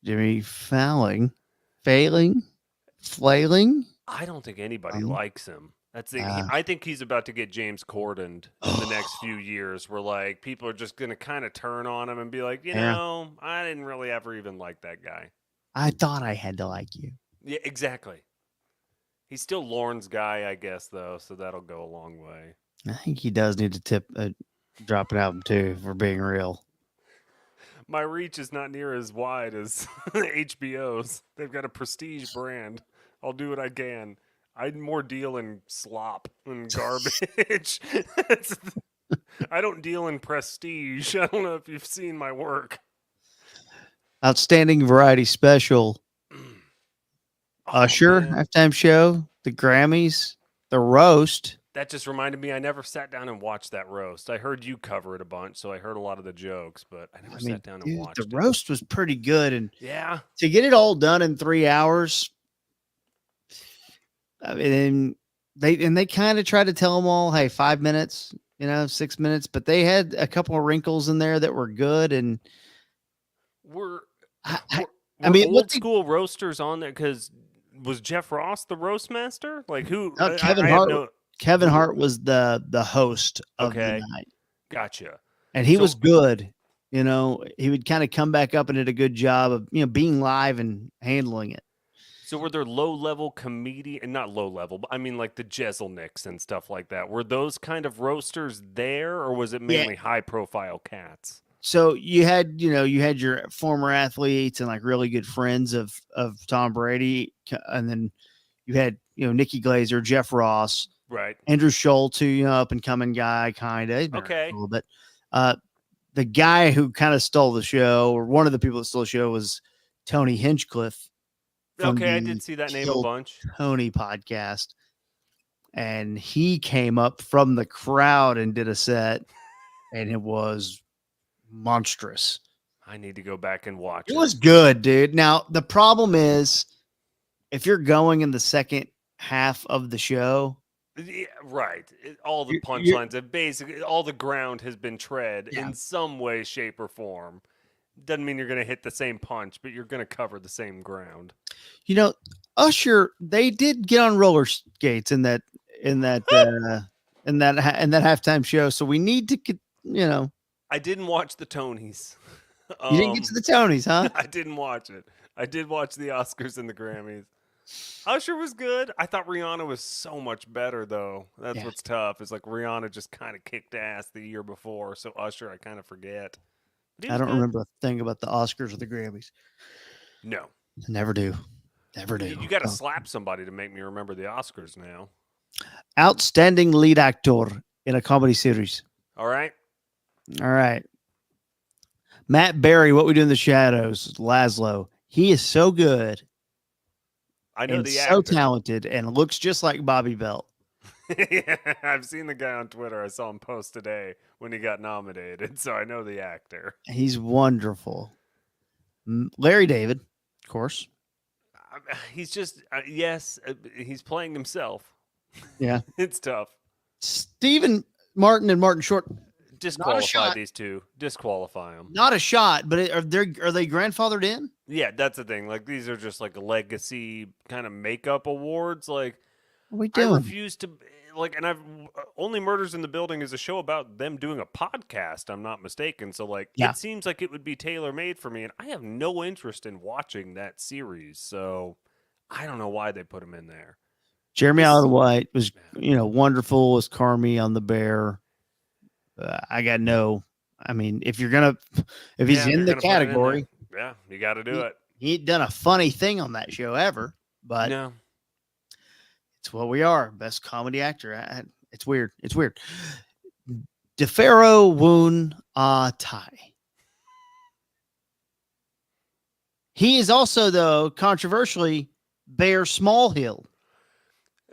Jimmy flailing. I don't think anybody Um, likes him. That's the. uh, I think he's about to get James Cordened in the next few years, where like people are just gonna kind of turn on him and be like, Yeah. I didn't really ever even like that guy. I thought I had to like you. Yeah, exactly. He's still Lorne's guy, I guess, though, so that'll go a long way. I think he does need to drop an album too, if we're being real. My reach is not near as wide as HBO's. They've got a prestige brand. I'll do what I can. I'd more deal in slop and garbage. I don't deal in prestige. I don't know if you've seen my work. Outstanding variety special. Usher, man. halftime show, the Grammys, the roast. That just reminded me I never sat down and watched that roast. I heard you cover it a bunch, so I heard a lot of the jokes, but I never sat down and Dude, watched the it. roast was pretty good, and Yeah. to get it all done in 3 hours. I mean, they kind of tried to tell them all, hey, 5 minutes, 6 minutes, but they had a couple of wrinkles in there that were good, and We're, I we're mean, what old school roasters on there because was Jeff Ross the roast master? Like who? Kevin I Hart. have no. Kevin who- Hart was the host of the Okay, night, gotcha. and he So- was good. He would kind of come back up and did a good job of being live and handling it. So were there low level comedian, not low level, but I mean like the Jeselnicks and stuff like that? Were those kind of roasters there, or was it mainly high profile cats? So you had your former athletes and like really good friends of Tom Brady, and then you had Nikki Glazer, Jeff Ross, Right. Andrew Schultz, who up and coming guy, kind of Okay. a little bit. The guy who kind of stole the show, or one of the people that stole the show, was Tony Hinchcliffe. From Okay, I the did see that name a Kill bunch. Tony podcast, and he came up from the crowd and did a set, and it was monstrous. I need to go back and watch It it. was good, dude. Now, the problem is if you're going in the second half of the show, Yeah, right. All the you're punchlines have basically all the ground has been tread yeah. in some way, shape, or form. Doesn't mean you're going to hit the same punch, but you're going to cover the same ground. You know, Usher, they did get on roller skates in that in that halftime show. So we need to get, you know, I didn't watch the Tonys. you didn't get to the Tonys, huh? I didn't watch it. I did watch the Oscars and the Grammys. Usher was good. I thought Rihanna was so much better, though. That's Yeah. what's tough. Is like Rihanna just kind of kicked ass the year before, so Usher I kind of forget. But he I was don't good. remember a thing about the Oscars or the Grammys. No, Never do. Never do. you got to So, slap somebody to make me remember the Oscars now. outstanding lead actor in a comedy series. All right. All right. Matt Berry, What We Do in the Shadows, Laszlo. He is so good I know and the so actor. talented and looks just like Bobby Belt. Yeah, I've seen the guy on Twitter. I saw him post today when he got nominated, so I know the actor. He's wonderful. Larry David, of course. He's just yes, he's playing himself. Yeah. It's tough. Stephen Martin and Martin Short. Disqualify shot. these two. Disqualify them. Not a shot, but are they grandfathered in? Yeah, that's the thing. Like these are just like legacy kind of makeup awards. Like What are we I doing? refuse to like, and I've Only Murders in the Building is a show about them doing a podcast. I'm not mistaken. So like, Yeah. it seems like it would be tailor made for me, and I have no interest in watching that series. So I don't know why they put him in there. Jeremy Allen White was, wonderful as Carmi on The Bear. I got no. I mean, if he's If in you're the gonna put him in category, there, yeah, you got to do it. he ain't done a funny thing on that show ever. But No, it's what we are. Best comedy actor. It's weird. It's weird. DeFaro Woon Tai. He is also, though, controversially, Bear Smallhill.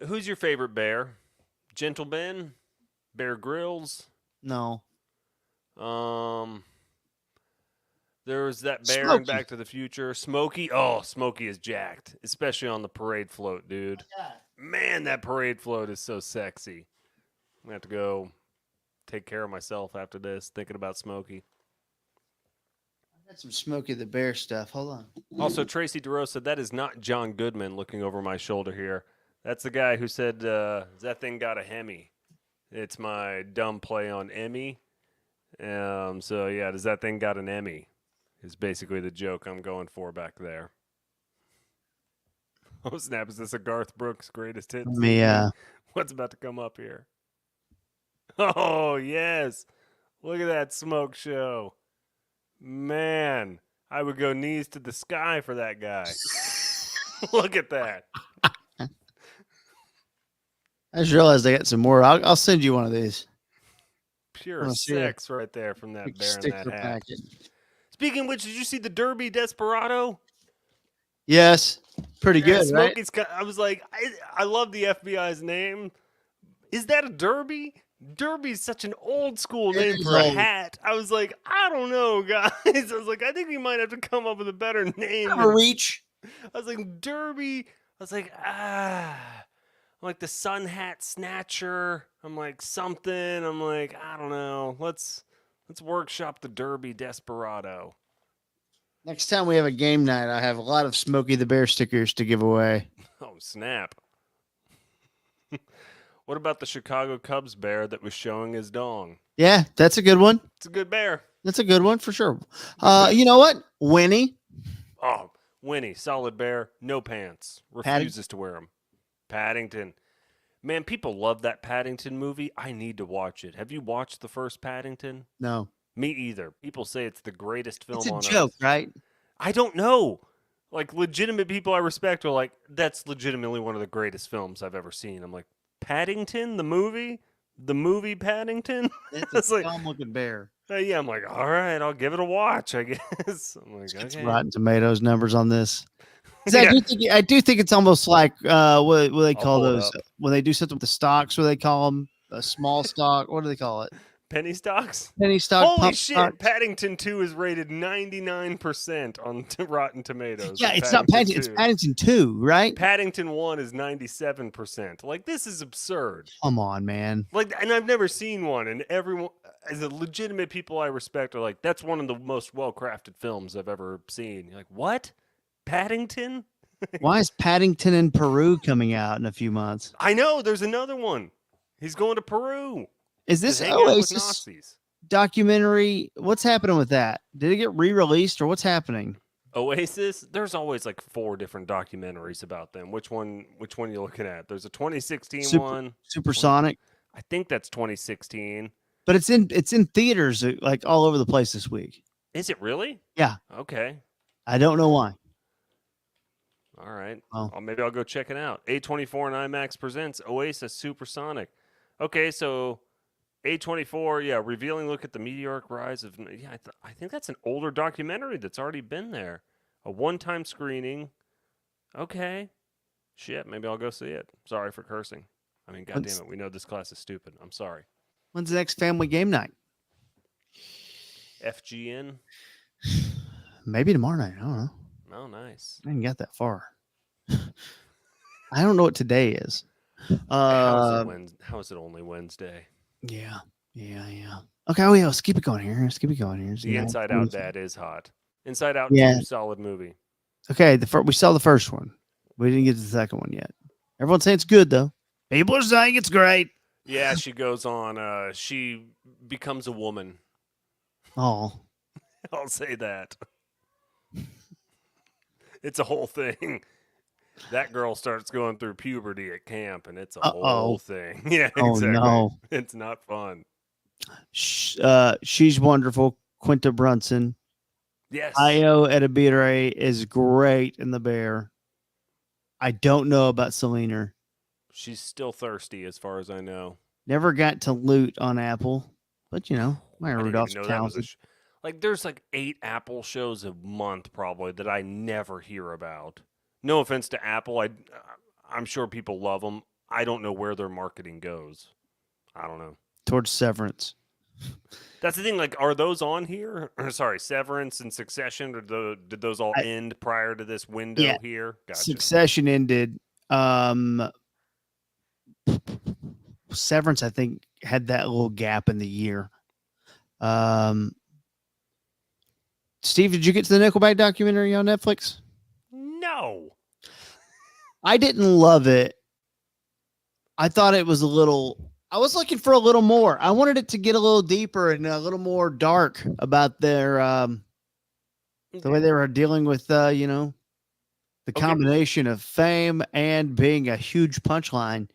who's your favorite bear? Gentle Ben, Bear Grylls. No. There was that bear in Smokey. Back to the Future. Smokey. Oh, Smokey is jacked, especially on the parade float, dude. Man, that parade float is so sexy. I'm gonna have to go take care of myself after this, thinking about Smokey. I got some Smokey the Bear stuff. Hold on. Also, Tracy DeRose said that is not John Goodman looking over my shoulder here. That's the guy who said that thing got a Hemi. It's my dumb play on Emmy. So yeah, does that thing got an Emmy? Is basically the joke I'm going for back there. Oh snap! Is this a Garth Brooks greatest hits? Let me, What's about to come up here? Oh yes! Look at that smoke show. Man, I would go knees to the sky for that guy. Look at that. I just realized I got some more. I'll send you one of these. Pure Wanna see sex right there from that bear in that Sticker hat. packet. Speaking of which, did you see the Derby Desperado? Yes, pretty Yeah, good, right? Smokey's. I was like, I love the FBI's name. Is that a Derby? Derby's such an old school It name is for a old. hat. I was like, I don't know, guys. I was like, I think we might have to come up with a better name. Have a reach. I was like, Derby. I was like, I'm like the Sun Hat Snatcher. I'm like something. I'm like, I don't know. Let's workshop the Derby Desperado. Next time we have a game night, I have a lot of Smokey the Bear stickers to give away. Oh, snap. What about the Chicago Cubs bear that was showing his dong? Yeah, that's a good one. It's a good bear. That's a good one for sure. You know what? Winnie. Oh, Winnie, solid bear, no pants, refuses to wear them. Paddington. Man, people love that Paddington movie. I need to watch it. Have you watched the first Paddington? No. Me either. People say it's the greatest film It's a on joke, earth. right? I don't know. Like, legitimate people I respect are like, that's legitimately one of the greatest films I've ever seen. I'm like, Paddington, the movie? The movie Paddington? It's It's a like, dumb-looking bear. yeah, I'm like, all right, I'll give it a watch, I guess. I'm like, It's okay. Rotten Tomatoes numbers on this. 'Cause Yeah. I do think it's almost like what do they call pull it those up. when they do something with the stocks? What do they call them? A small stock. What do they call it? Penny stocks? Penny stock, Holy pump shit! stocks. Paddington 2 is rated 99% on Rotten Tomatoes. Yeah, of it's not Paddington Paddington. It's 2. Paddington 2, right? Paddington 1 is 97%. Like, this is absurd. Come on, man. Like, and I've never seen one, and everyone, as the legitimate people I respect, are like, that's one of the most well-crafted films I've ever seen. You're like, what? Paddington? Why is Paddington in Peru coming out in a few months? I know, there's another one. He's going to Peru Is to this hang out with Oasis Nazis. documentary? What's happening with that? Did it get re-released or what's happening? Oasis, there's always like 4 different documentaries about them. Which one are you looking at? There's a 2016 one. Supersonic. I think that's 2016. But it's in theaters like all over the place this week. Is it really? Yeah. Okay. I don't know why. All right. Oh. Maybe I'll go check it out. A24 and IMAX presents Oasis Supersonic. Okay, so A24, yeah, revealing look at the meteoric rise of. Yeah, I think that's an older documentary that's already been there. A one-time screening. Okay. Shit, maybe I'll go see it. Sorry for cursing. I mean, goddamn it, we know this class is stupid. I'm sorry. When's the next family game night? FGN. Maybe tomorrow night. I don't know. Oh, nice. I didn't get that far. I don't know what today is. How is it only Wednesday? Yeah. Okay, oh yeah, let's keep it going here. The Inside Out Dad is hot. Inside Out 2, solid movie. Okay, we saw the first one. We didn't get to the second one yet. Everyone's saying it's good though. People are saying it's great. Yeah, she goes on. She becomes a woman. Oh, I'll say that. It's a whole thing. That girl starts going through puberty at camp, and it's a whole thing. Yeah, oh, exactly. No. It's not fun. She's wonderful. Quinta Brunson. Yes. Io Edibire is great in The Bear. I don't know about Selena. She's still thirsty, as far as I know. Never got to loot on Apple, but Maya Rudolph's talented. Like, there's like 8 Apple shows a month probably that I never hear about. No offense to Apple, I'm sure people love them. I don't know where their marketing goes. I don't know. Towards Severance. That's the thing. Like, are those on here? Sorry, Severance and Succession. Or did those all end prior to this window here? Gotcha. Succession ended. Severance, I think, had that little gap in the year. Steve, did you get to the Nickelback documentary on Netflix? No. I didn't love it. I thought it was I was looking for a little more. I wanted it to get a little deeper and a little more dark about their the way they were dealing with the combination of fame and being a huge punchline.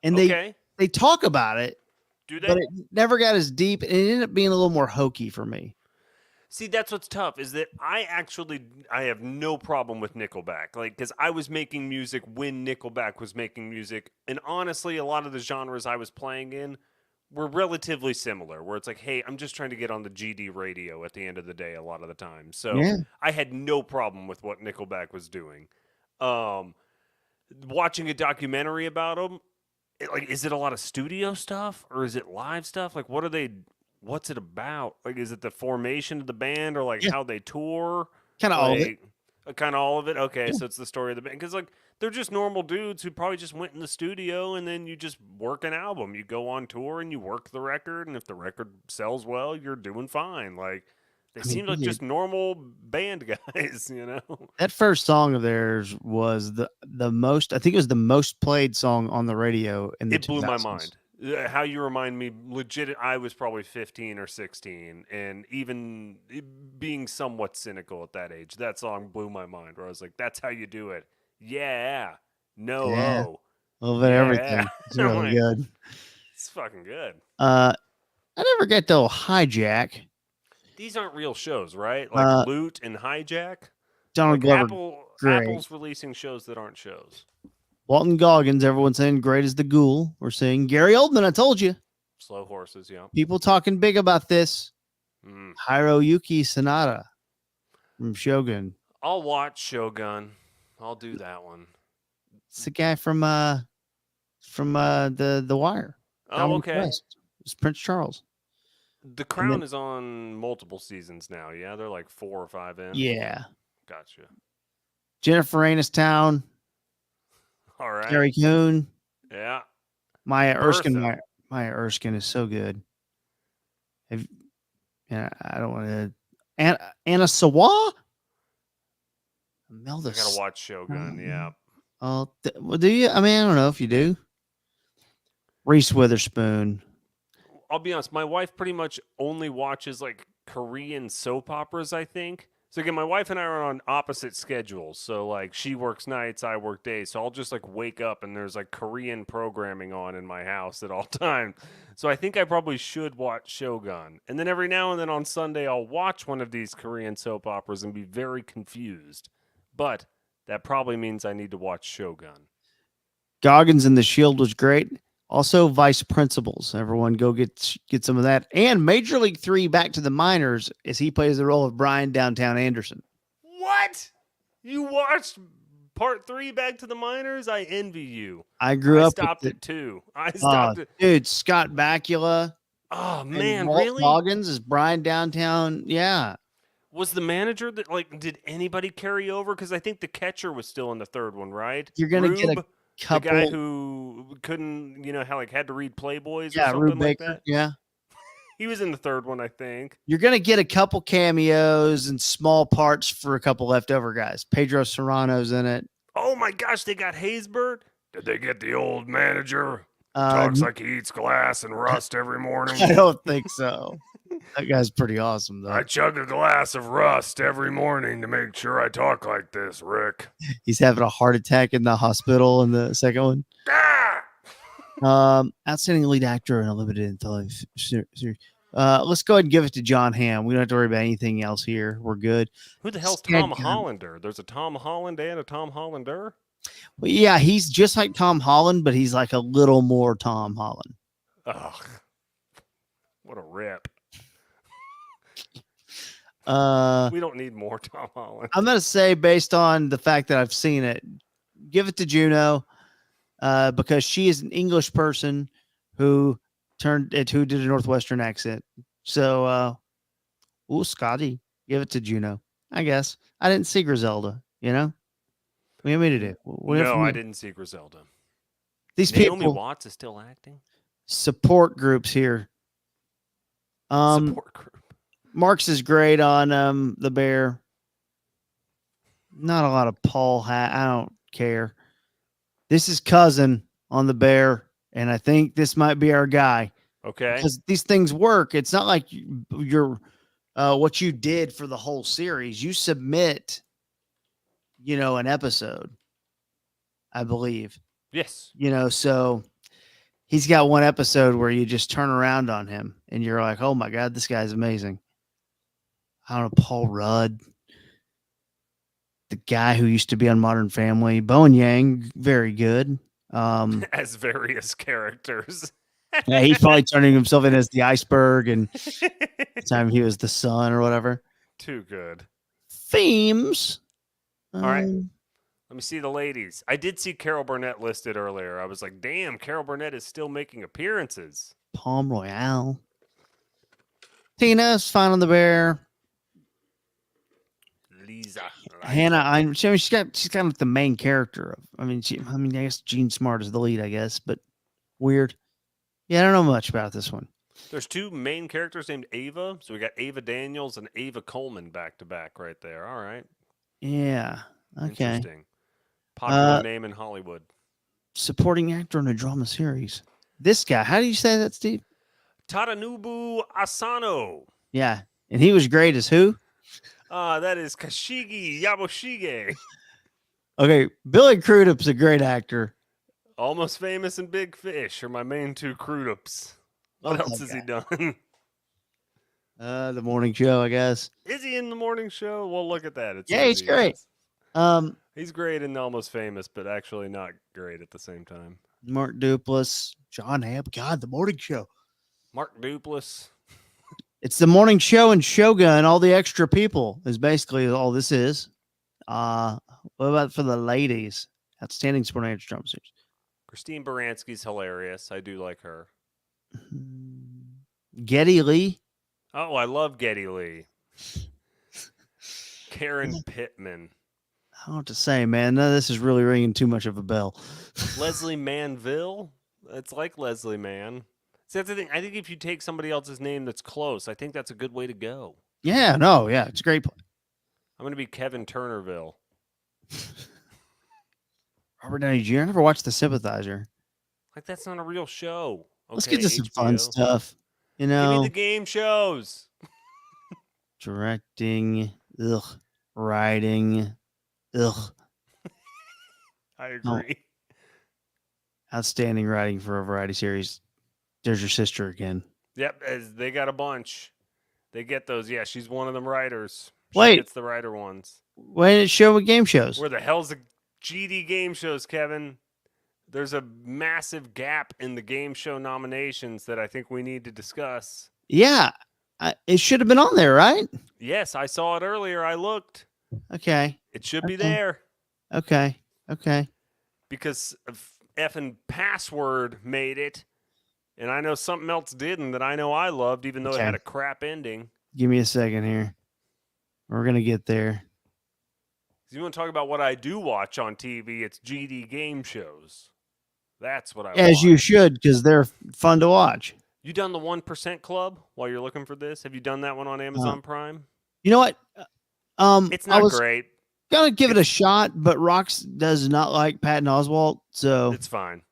And they talk about it. Do they? But it never got as deep. It ended up being a little more hokey for me. See, that's what's tough, is that I have no problem with Nickelback. Like, because I was making music when Nickelback was making music. And honestly, a lot of the genres I was playing in were relatively similar, where it's like, hey, I'm just trying to get on the GD radio at the end of the day a lot of the time. So I had no problem with what Nickelback was doing. Watching a documentary about them, is it a lot of studio stuff or is it live stuff? Like, what's it about? Like, is it the formation of the band or like how they tour? Kind of all of it. Kind of all of it. Okay, so it's the story of the band, because like they're just normal dudes who probably just went in the studio and then you just work an album. You go on tour and you work the record, and if the record sells well, you're doing fine. Like, they seem like just normal band guys, That first song of theirs was the most. I think it was the most played song on the radio in the 2000s. It blew my mind. How you remind me, legit, I was probably 15 or 16, and even being somewhat cynical at that age, that song blew my mind, where I was like, that's how you do it. Yeah. No. Yeah. A little bit of everything. It's really good. It's fucking good. I never get to Hijack. These aren't real shows, right? Like Loot and Hijack? Donald Glover. Apple's releasing shows that aren't shows. Walton Goggins, everyone's saying great as the Ghoul. We're saying Gary Oldman, I told you. Slow Horses, yeah. People talking big about this. Hiroyuki Sanada from Shogun. I'll watch Shogun. I'll do that one. It's the guy from the Wire. Oh, okay. It's Prince Charles. The And Crown then, is on multiple seasons now. Yeah, they're like 4 or 5 in. yeah, Gotcha. Jennifer Aniston, All right. Carrie Coon, Yeah. Maya Erskine. Bertha. Maya Erskine is so good. Have, yeah, I don't want to. Anna Sawar, Imelda. I gotta watch Shogun. Yeah. Oh, well, do you? I mean, I don't know if you do. Reese Witherspoon. I'll be honest. My wife pretty much only watches like Korean soap operas. I think. So again, my wife and I are on opposite schedules. So like she works nights, I work days. So I'll just like wake up and there's like Korean programming on in my house at all times. So I think I probably should watch Shogun. And then every now and then on Sunday I'll watch one of these Korean soap operas and be very confused. But that probably means I need to watch Shogun. Goggins in the Shield was great. Also, Vice Principals. Everyone go get some of that. And Major League 3 Back to the Minors as he plays the role of Brian Downtown Anderson. What? You watched part 3 Back to the Minors? I envy you. I grew I up with stopped it. it too. I stopped it. Dude, Scott Bakula Oh and man, Walt really? Goggins is Brian Downtown. Yeah. Was the manager that like did anybody carry over? Because I think the catcher was still in the third one, right? You're going to get a Rube, the guy couple. who couldn't, how like had to read Playboys or Yeah, Rube something like Baker. that. Yeah. He was in the third one, I think. You're going to get a couple cameos and small parts for a couple leftover guys. Pedro Serrano's in it. Oh my gosh, they got Haysbert. Did they get the old manager? Uh, Talks like he eats glass and rust every morning. I don't think so. That guy's pretty awesome, though. I chug a glass of rust every morning to make sure I talk like this, Rick. He's having a heart attack in the hospital in the second one. Ah! Outstanding lead actor in a limited anthology series. Let's go ahead and give it to John Hamm. We don't have to worry about anything else here. We're good. Who the hell's Stan Tom Gunn. Hollander? There's a Tom Holland and a Tom Hollander? Well, yeah, he's just like Tom Holland, but he's like a little more Tom Holland. Ugh. What a rip. We don't need more Tom Holland. I'm going to say, based on the fact that I've seen it, give it to Juno because she is an English person who did a Northwestern accent. So, Scotty, give it to Juno, I guess. I didn't see Griselda, What do you want me to do? No, I didn't see Griselda. These Naomi people Watts is still acting? support groups here. Support group. Marks is great on the Bear. Not a lot of Paul I don't care. This is Cousin on the Bear, and I think this might be our guy. Okay. Because these things work. It's not like you're what you did for the whole series. You submit, an episode, I believe. Yes. So he's got one episode where you just turn around on him and you're like, oh my God, this guy's amazing. I don't know, Paul Rudd, the guy who used to be on Modern Family, Bowen Yang, very good. As various characters. Yeah, he's probably turning himself in as the iceberg, and the time he was the sun or whatever. Too good. Themes. All right. Let me see the ladies. I did see Carol Burnett listed earlier. I was like, damn, Carol Burnett is still making appearances. Palm Royale. Tina's fine on the Bear. Lisa. Hannah, she's kind of like the main character. I guess Jean Smart is the lead, I guess, but weird. Yeah, I don't know much about this one. There's two main characters named Ava. So we got Ava Daniels and Ava Coleman back to back right there. All right. Yeah. Okay. Interesting. Popular name in Hollywood. Supporting actor in a drama series. This guy, how do you say that, Steve? Tadanubu Asano. Yeah. And he was great as who? That is Kashigi Yamoshige. Okay. Billy Crudup's a great actor. Almost Famous and Big Fish are my main two Crudup's. What else has he done? The morning show, I guess. Is he in the morning show? Well, look at that. Yeah, he's great. He's great in Almost Famous, but actually not great at the same time. Mark Duplass, John Hamm. God, the morning show. Mark Duplass. It's the morning show and Shogun. All the extra people is basically all this is. What about for the ladies? Outstanding supporting actress drama series. Christine Baranski's hilarious. I do like her. Geddy Lee. Oh, I love Geddy Lee. Karen Pittman. I don't know what to say, man. None of this is really ringing too much of a bell. Leslie Manville. It's like Leslie Mann. See, that's the thing. I think if you take somebody else's name that's close, I think that's a good way to go. Yeah, no, yeah, it's a great play. I'm going to be Kevin Turnerville. Robert Downey Jr. I never watched The Sympathizer. Like, that's not a real show. Okay, Let's get to some HBO. fun stuff. You Give me know, the game shows. directing, writing, I no, agree. outstanding writing for a variety series. There's your sister again. Yep, they got a bunch. They get those. Yeah, she's one of them writers. She Wait, gets the writer ones. when did it show with game shows? Where the hell's the GD game shows, Kevin? There's a massive gap in the game show nominations that I think we need to discuss. Yeah, it should have been on there, right? Yes, I saw it earlier. I looked. Okay. It should be there Okay. because effing Password made it, and I know something else didn't that I know I loved, even though it had a crap ending. Give me a second here. We're gonna get there. If you want to talk about what I do watch on TV, it's GD game shows. That's what I As watch. you should, because they're fun to watch. You done the 1% Club while you're looking for this? Have you done that one on Amazon Prime? You know what? It's I not was great. gonna give it a shot, but Rox does not like Patton Oswalt, so It's fine.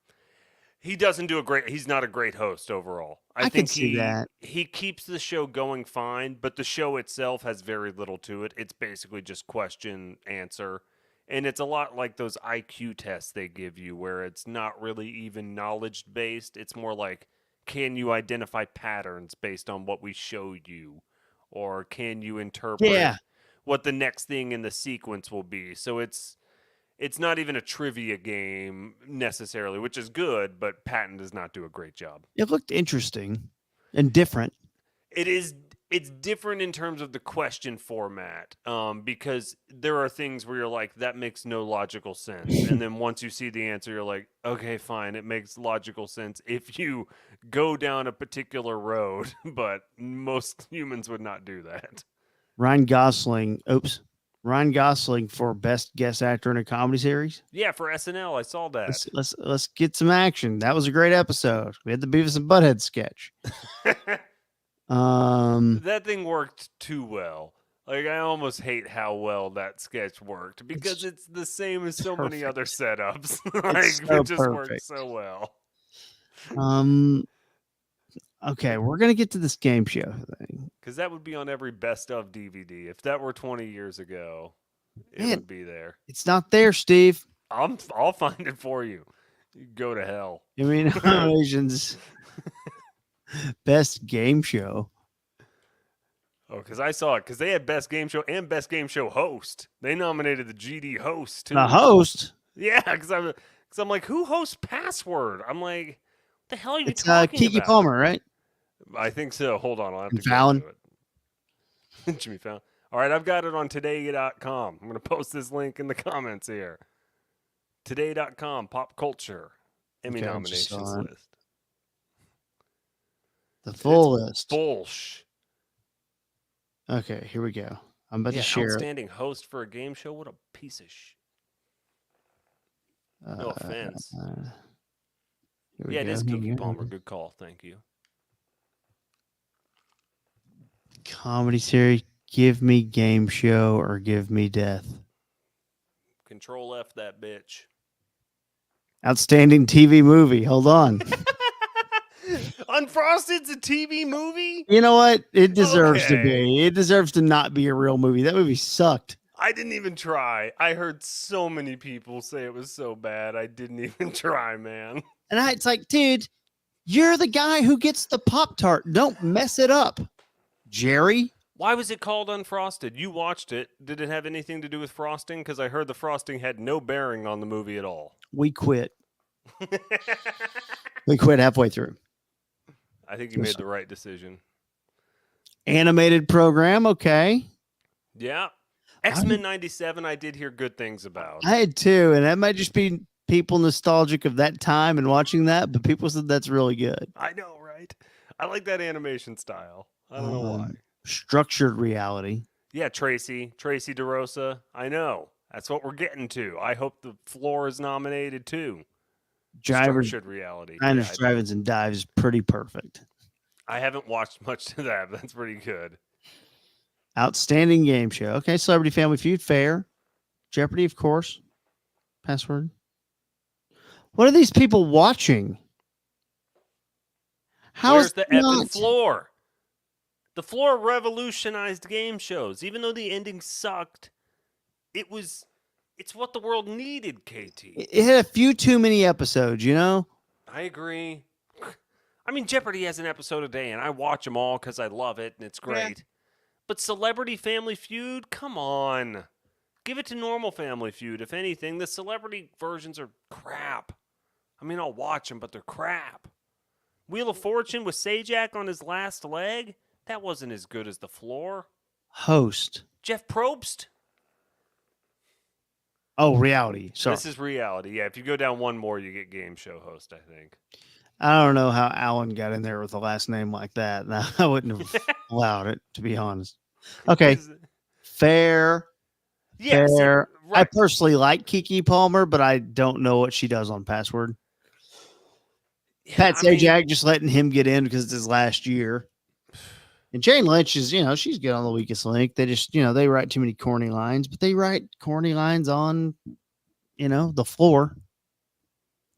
He doesn't do a great. He's not a great host overall. I can see that. He keeps the show going fine, but the show itself has very little to it. It's basically just question answer, and it's a lot like those IQ tests they give you, where it's not really even knowledge based. It's more like, can you identify patterns based on what we showed you, or can you interpret what the next thing in the sequence will be? So it's not even a trivia game necessarily, which is good, but Patton does not do a great job. It looked interesting and different. It's different in terms of the question format, because there are things where you're like, that makes no logical sense. And then once you see the answer, you're like, okay, fine, it makes logical sense if you go down a particular road, but most humans would not do that. Ryan Gosling for best guest actor in a comedy series. Yeah, for SNL, I saw that. Let's get some action. That was a great episode. We had the Beavis and Butthead sketch. That thing worked too well. Like, I almost hate how well that sketch worked because it's the same as so many other setups. It just worked so well. Okay, we're gonna get to this game show thing because that would be on every best of DVD. If that were 20 years ago, it would be there. It's not there, Steve. I'll find it for you. You go to hell. I mean, nominations. Best game show. Oh, because I saw it. Because they had best game show and best game show host. They nominated the GD host too. The host? Yeah, because I'm like, who hosts Password? I'm like, what the hell are you talking Keke about? Palmer, right? I think so. Hold on, I'll have to Fallon. go to it. Jimmy Fallon. All right, I've got it on today.com. I'm going to post this link in the comments here. Today.com, pop culture, Emmy nominations list. The full list. Bullsh. Okay, here we go. I'm about to share. Outstanding host for a game show. What a piece of shit. No offense. It is Keke Palmer. Good call. Thank you. Comedy series. Give me game show or give me death. Control F that bitch. Outstanding TV movie. Hold on. Unfrosted's a TV movie? You know what? It deserves to be. It deserves to not be a real movie. That movie sucked. I didn't even try. I heard so many people say it was so bad. I didn't even try, man. And it's like, dude, you're the guy who gets the Pop-Tart. Don't mess it up, Jerry. Why was it called Unfrosted? You watched it. Did it have anything to do with frosting? Because I heard the frosting had no bearing on the movie at all. We quit. We quit halfway through. I think you made the right decision. Animated program, okay. Yeah. X-Men 97, I did hear good things about. I had too, and that might just be people nostalgic of that time and watching that, but people said that's really good. I know, right? I like that animation style. I don't know why. Structured reality. Yeah, Tracy DeRosa. I know. That's what we're getting to. I hope the floor is nominated too. Drivers, Structured reality. Diners, Yeah, Drive-Ins, and Dives is pretty perfect. I haven't watched much to that. But that's pretty good. Outstanding game show. Okay, Celebrity Family Feud, fair. Jeopardy, of course. Password. What are these people watching? How is Where's the it effing not? floor? The floor revolutionized game shows. Even though the ending sucked, it's what the world needed, KT. It had a few too many episodes, you know? I agree. I mean, Jeopardy has an episode a day, and I watch them all because I love it, and it's great. Yeah. But Celebrity Family Feud, come on. Give it to normal Family Feud. If anything, the celebrity versions are crap. I mean, I'll watch them, but they're crap. Wheel of Fortune with Sajak on his last leg, that wasn't as good as the floor. Host. Jeff Probst. Oh, reality. Sorry. This is reality. Yeah, if you go down one more, you get game show host, I think. I don't know how Alan got in there with a last name like that. No, I wouldn't have allowed it, to be honest. Okay. Fair. Yes. Fair. Right. I personally like Keke Palmer, but I don't know what she does on Password. Yeah, Pat Sajak, just letting him get in because it's his last year. And Jane Lynch is, she's good on The Weakest Link. They just, they write too many corny lines, but they write corny lines on, the floor.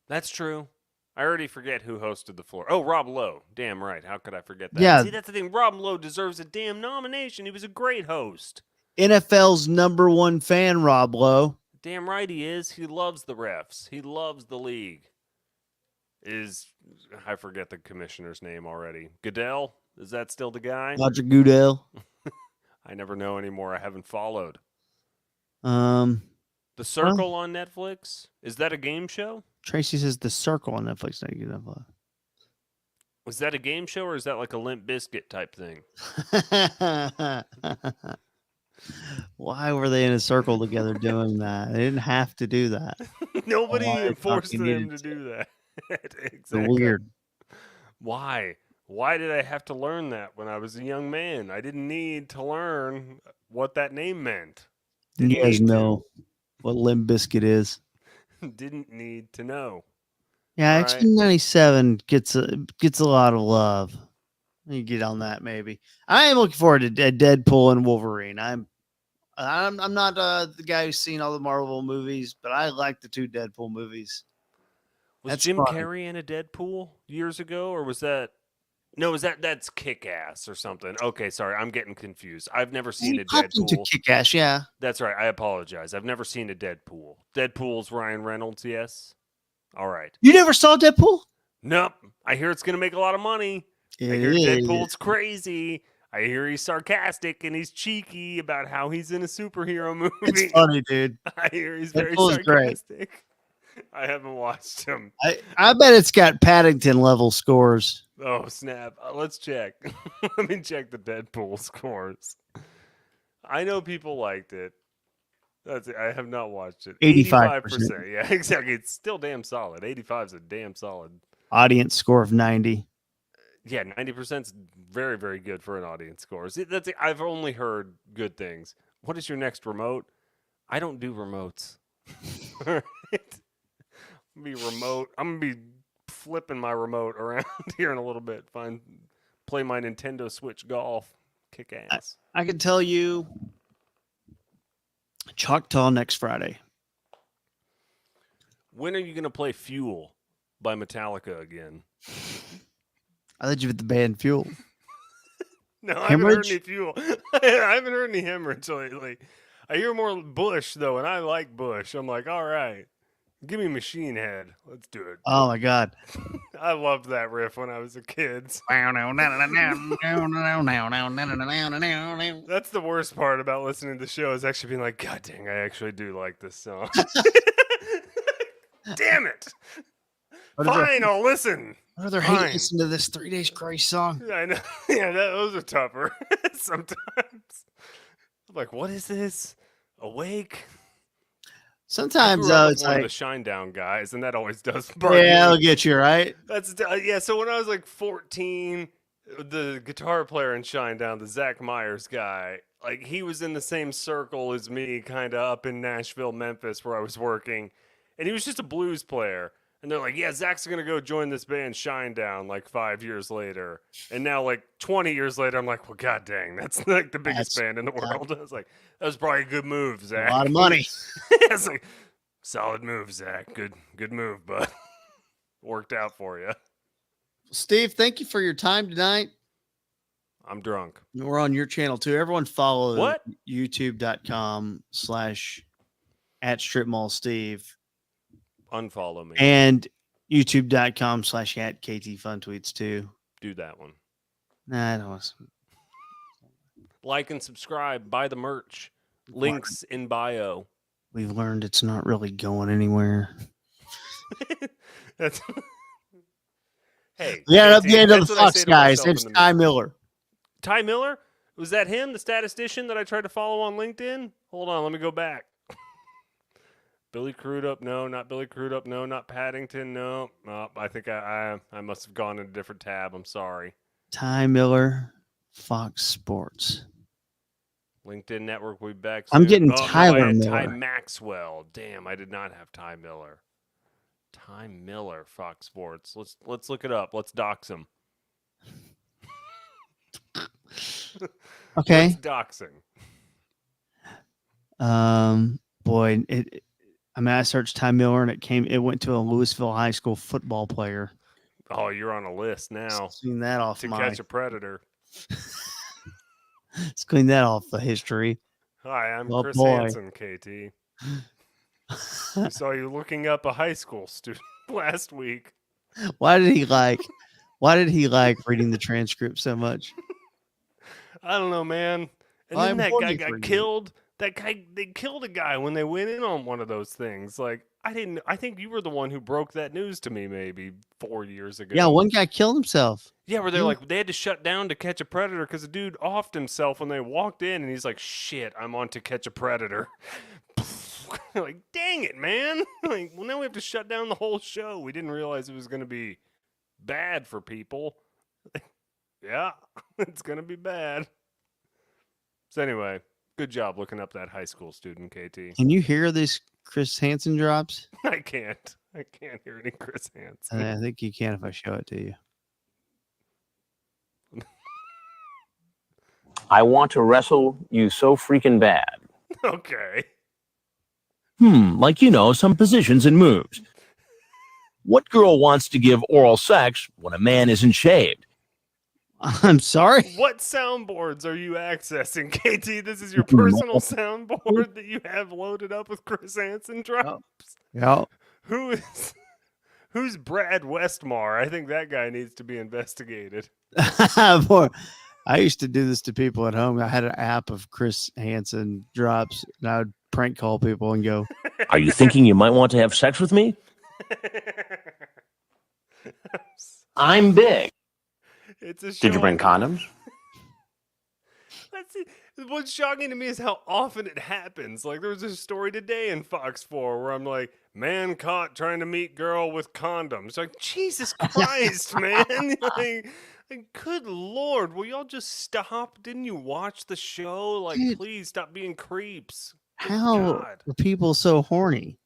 That's true. I already forget who hosted the floor. Oh, Rob Lowe. Damn right. How could I forget that? Yeah. See, that's the thing. Rob Lowe deserves a damn nomination. He was a great host. NFL's #1 fan, Rob Lowe. Damn right he is. He loves the refs. He loves the league. I forget the commissioner's name already. Goodell? Is that still the guy? Roger Goodell. I never know anymore. I haven't followed. The Circle on Netflix? Is that a game show? Tracy says The Circle on Netflix. Was that a game show or is that like a Limp Bizkit type thing? Why were they in a circle together doing that? They didn't have to do that. Nobody forced them to do that. Exactly. Weird. Why? Why did I have to learn that when I was a young man? I didn't need to learn what that name meant. You guys know what Limp Bizkit is. Didn't need to know. Yeah, actually, 97 gets a lot of love. You get on that, maybe. I am looking forward to Deadpool and Wolverine. I'm not the guy who's seen all the Marvel movies, but I like the 2 Deadpool movies. Was Jim Carrey in a Deadpool years ago, or was that? No, that's Kick-Ass or something. Okay, sorry, I'm getting confused. I've never seen a Deadpool. Kick-Ass, yeah. That's right. I apologize. I've never seen a Deadpool. Deadpool's Ryan Reynolds, yes. All right. You never saw Deadpool? Nope. I hear it's going to make a lot of money. I hear Deadpool's crazy. I hear he's sarcastic and he's cheeky about how he's in a superhero movie. It's funny, dude. I hear he's very sarcastic. Great. I haven't watched him. I bet it's got Paddington level scores. Oh, snap. Let's check. Let me check the Deadpool scores. I know people liked it. I have not watched it. 85%. Yeah, exactly. It's still damn solid. 85 is a damn solid. Audience score of 90. Yeah, 90% is very, very good for an audience score. I've only heard good things. What is your next remote? I don't do remotes. All right. I'm going to be flipping my remote around here in a little bit. Play my Nintendo Switch Golf. Kick ass. I can tell you Choctaw next Friday. When are you going to play Fuel by Metallica again? I thought you with the band Fuel. No, I haven't heard any Fuel. I haven't heard any Hemorrhage lately. I hear more Bush, though, and I like Bush. I'm like, all right. Give me Machine Head. Let's do it. Oh, my God. I loved that riff when I was a kid. That's the worst part about listening to the show is actually being like, God dang, I actually do like this song. Damn it. Fine, I'll listen. What other hate listen to this 3 Days Grace song? I know. Yeah, those are tougher sometimes. I'm like, what is this? Awake? Sometimes it's like one of the Shinedown guys, and that always does bug me. Yeah, I'll get you right. So when I was like 14, the guitar player in Shinedown, the Zach Myers guy, like he was in the same circle as me, kind of up in Nashville, Memphis, where I was working, and he was just a blues player. And they're like, "Yeah, Zach's gonna go join this band Shinedown." Like 5 years later, and now like 20 years later, I'm like, "Well, god dang, that's like the biggest That's band in the world." I was like, "That was probably a good move, a lot Zach." of money. It's like, solid move, Zach. Good move, but worked out for you. Steve, thank you for your time tonight. I'm drunk. We're on your channel too. Everyone follow What? youtube.com/@stripmallsteve Unfollow me. and youtube.com/@KTFunTweets too. Do that one. Nah, I don't want to. Like and subscribe. Buy the merch. Links in bio. We've learned it's not really going anywhere. That's hey. Yeah, at KT, the end of the that's what I Fox, say to guys. myself It's in the Ty mirror. Miller. Ty Miller? Was that him, the statistician that I tried to follow on LinkedIn? Hold on, let me go back. Billy Crudup, no, not Billy Crudup, no, not Paddington, no. I think I must have gone in a different tab. I'm sorry. Ty Miller, Fox Sports. LinkedIn Network will be back I'm soon. getting I Tyler had Miller. Ty Maxwell. Damn, I did not have Ty Miller. Ty Miller, Fox Sports. Let's look it up. Let's dox him. Okay. What's doxing? Boy, I searched Ty Miller and it went to a Louisville High School football player. Oh, you're on a list now. Clean that off To catch a predator. Let's clean that off the history. Hi, I'm Oh, Chris boy. Hansen, KT. We saw you looking up a high school student last week. Why did he like reading the transcript so much? I don't know, man. And I'm then that guy horny for got you. killed. They killed a guy when they went in on one of those things. Like, I think you were the one who broke that news to me maybe 4 years ago. Yeah, one guy killed himself. Yeah, where they're Yeah. like, they had to shut down To Catch a Predator because the dude offed himself when they walked in, and he's like, shit, I'm on To Catch a Predator. Like, dang it, man. Like, well, now we have to shut down the whole show. We didn't realize it was going to be bad for people. Yeah, it's going to be bad. So anyway, good job looking up that high school student, KT. Can you hear these Chris Hansen drops? I can't hear any Chris Hansen. I think you can if I show it to you. I want to wrestle you so freaking bad. Okay. Like, some positions and moves. What girl wants to give oral sex when a man isn't shaved? I'm sorry. What soundboards are you accessing, KT? This is your personal soundboard that you have loaded up with Chris Hansen drops? Yeah. Who's Brad Westmar? I think that guy needs to be investigated. Boy, I used to do this to people at home. I had an app of Chris Hansen drops, and I would prank call people and go, Are you thinking you might want to have sex with me? I'm big. It's a Did you bring showing- condoms? Let's see. What's shocking to me is how often it happens. Like, there was a story today in Fox 4 where I'm like, man caught trying to meet girl with condoms. Like, Jesus Christ, man. Like, good Lord. Will y'all just stop? Didn't you watch the show? Like, Dude. please stop being creeps. Good how God. are people so horny?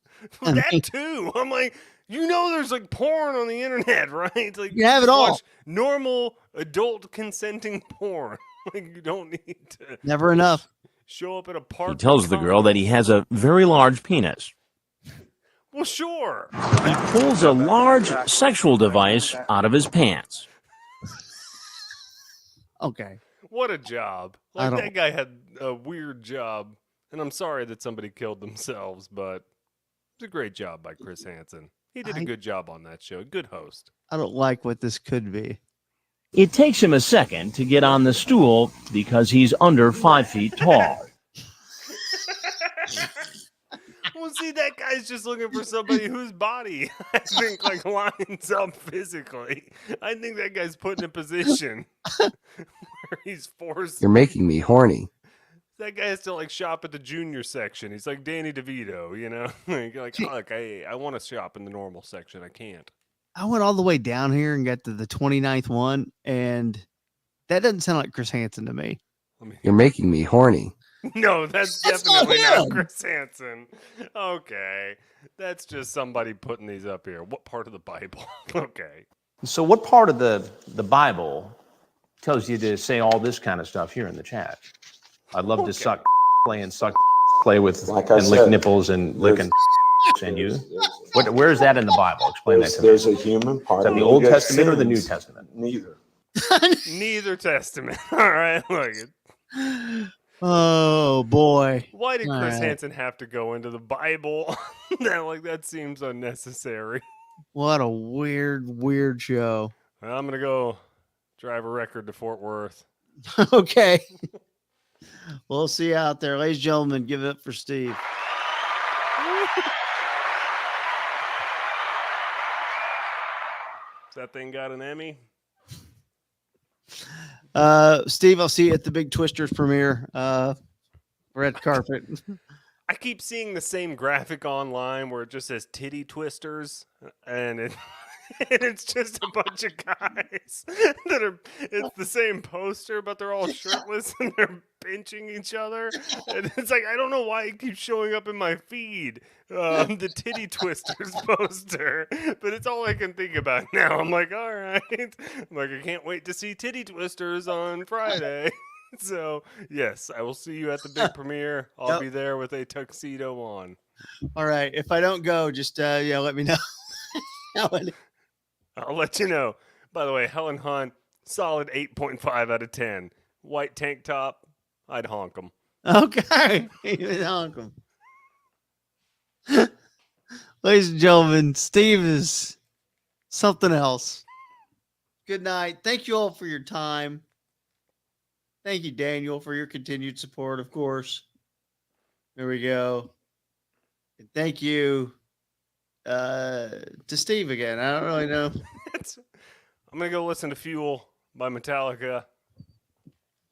I That mean- too. I'm like, there's like porn on the internet, right? Like, You have it just all. watch normal adult consenting porn. Like, you don't need to Never enough. show up at a park. He tells the girl that he has a very large penis. Well, sure. He pulls a large sexual device out of his pants. Okay. What a job. I Like, don't- that guy had a weird job. And I'm sorry that somebody killed themselves, but it's a great job by Chris Hansen. He did a I- good job on that show. Good host. I don't like what this could be. It takes him a second to get on the stool because he's under 5 feet tall. Well, see, that guy's just looking for somebody whose body I think like lines up physically. I think that guy's put in a position where he's forced. You're making me horny. That guy has to like shop at the junior section. He's like Danny DeVito, you know? like, look, I want to shop in the normal section. I can't. I went all the way down here and got to the 29th one, and That doesn't sound like Chris Hansen to me. You're making me horny. No, that's That's not definitely not him. Chris Hansen. Okay. That's just somebody putting these up here. What part of the Bible? Okay. So what part of the Bible tells you to say all this kind of stuff here in the chat? I'd love to suck play and suck play with Like I and lick said, nipples and licking and you. Where is that in the Bible? Explain that to me. There's a human part. Is that the Old Testament or the New Testament? Neither. Neither testament. All right. Look. Oh boy. Why did All Chris right. Hansen have to go into the Bible? that seems unnecessary. What a weird show. I'm going to go drive a record to Fort Worth. Okay. We'll see you out there. Ladies and gentlemen, give it up for Steve. That thing got an Emmy? Steve, I'll see you at the Big Twisters premiere. Red carpet. I keep seeing the same graphic online where it just says titty twisters and it's just a bunch of guys it's the same poster, but they're all shirtless and they're pinching each other. And it's like, I don't know why it keeps showing up in my feed, the titty twisters poster, but it's all I can think about now. I'm like, all right. I'm like, I can't wait to see titty twisters on Friday. So, yes, I will see you at the big premiere. I'll be there with a tuxedo on. All right. If I don't go, just let me know. I'll let you know. By the way, Helen Hunt, solid 8.5 out of 10. White tank top, I'd honk them. Okay. Even honk 'em. Ladies and gentlemen, Steve is something else. Good night. Thank you all for your time. Thank you, Daniel, for your continued support, of course. There we go. And thank you to Steve again. I don't really know. I'm going to go listen to Fuel by Metallica.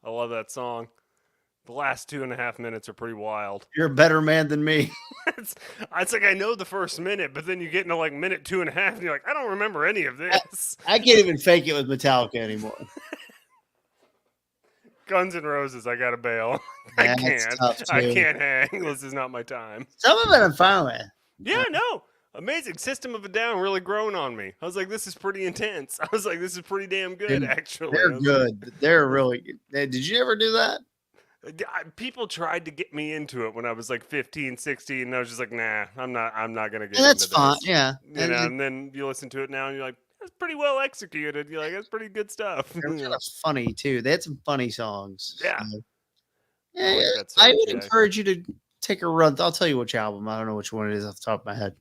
I love that song. The last 2.5 minutes are pretty wild. You're a better man than me. It's like I know the first minute, but then you get into like minute 2.5 and you're like, I don't remember any of this. I can't even fake it with Metallica anymore. Guns N' Roses, I gotta bail. That's tough, I too. can't hang. This is not my time. Some of it I'm fine with. Yeah, no. Amazing. System of a Down really grown on me. I was like, this is pretty intense. I was like, this is pretty damn good, actually. They're good. They're really good. Did you ever do that? People tried to get me into it when I was like 15, 16, and I was just like, nah, I'm not gonna get That's into fine. this. Yeah. You know, and then you listen to it now and you're like, that's pretty well executed. You're like, that's pretty good stuff. It was kind of funny too. They had some funny songs. Yeah. So, I like yeah, that song, I would Jay. encourage you to take a run. I'll tell you which album. I don't know which one it is off the top of my head.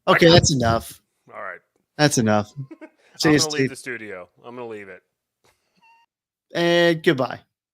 Okay, that's enough. All right. That's enough. See I'm you, gonna leave Steve. the studio. I'm gonna leave it. And goodbye.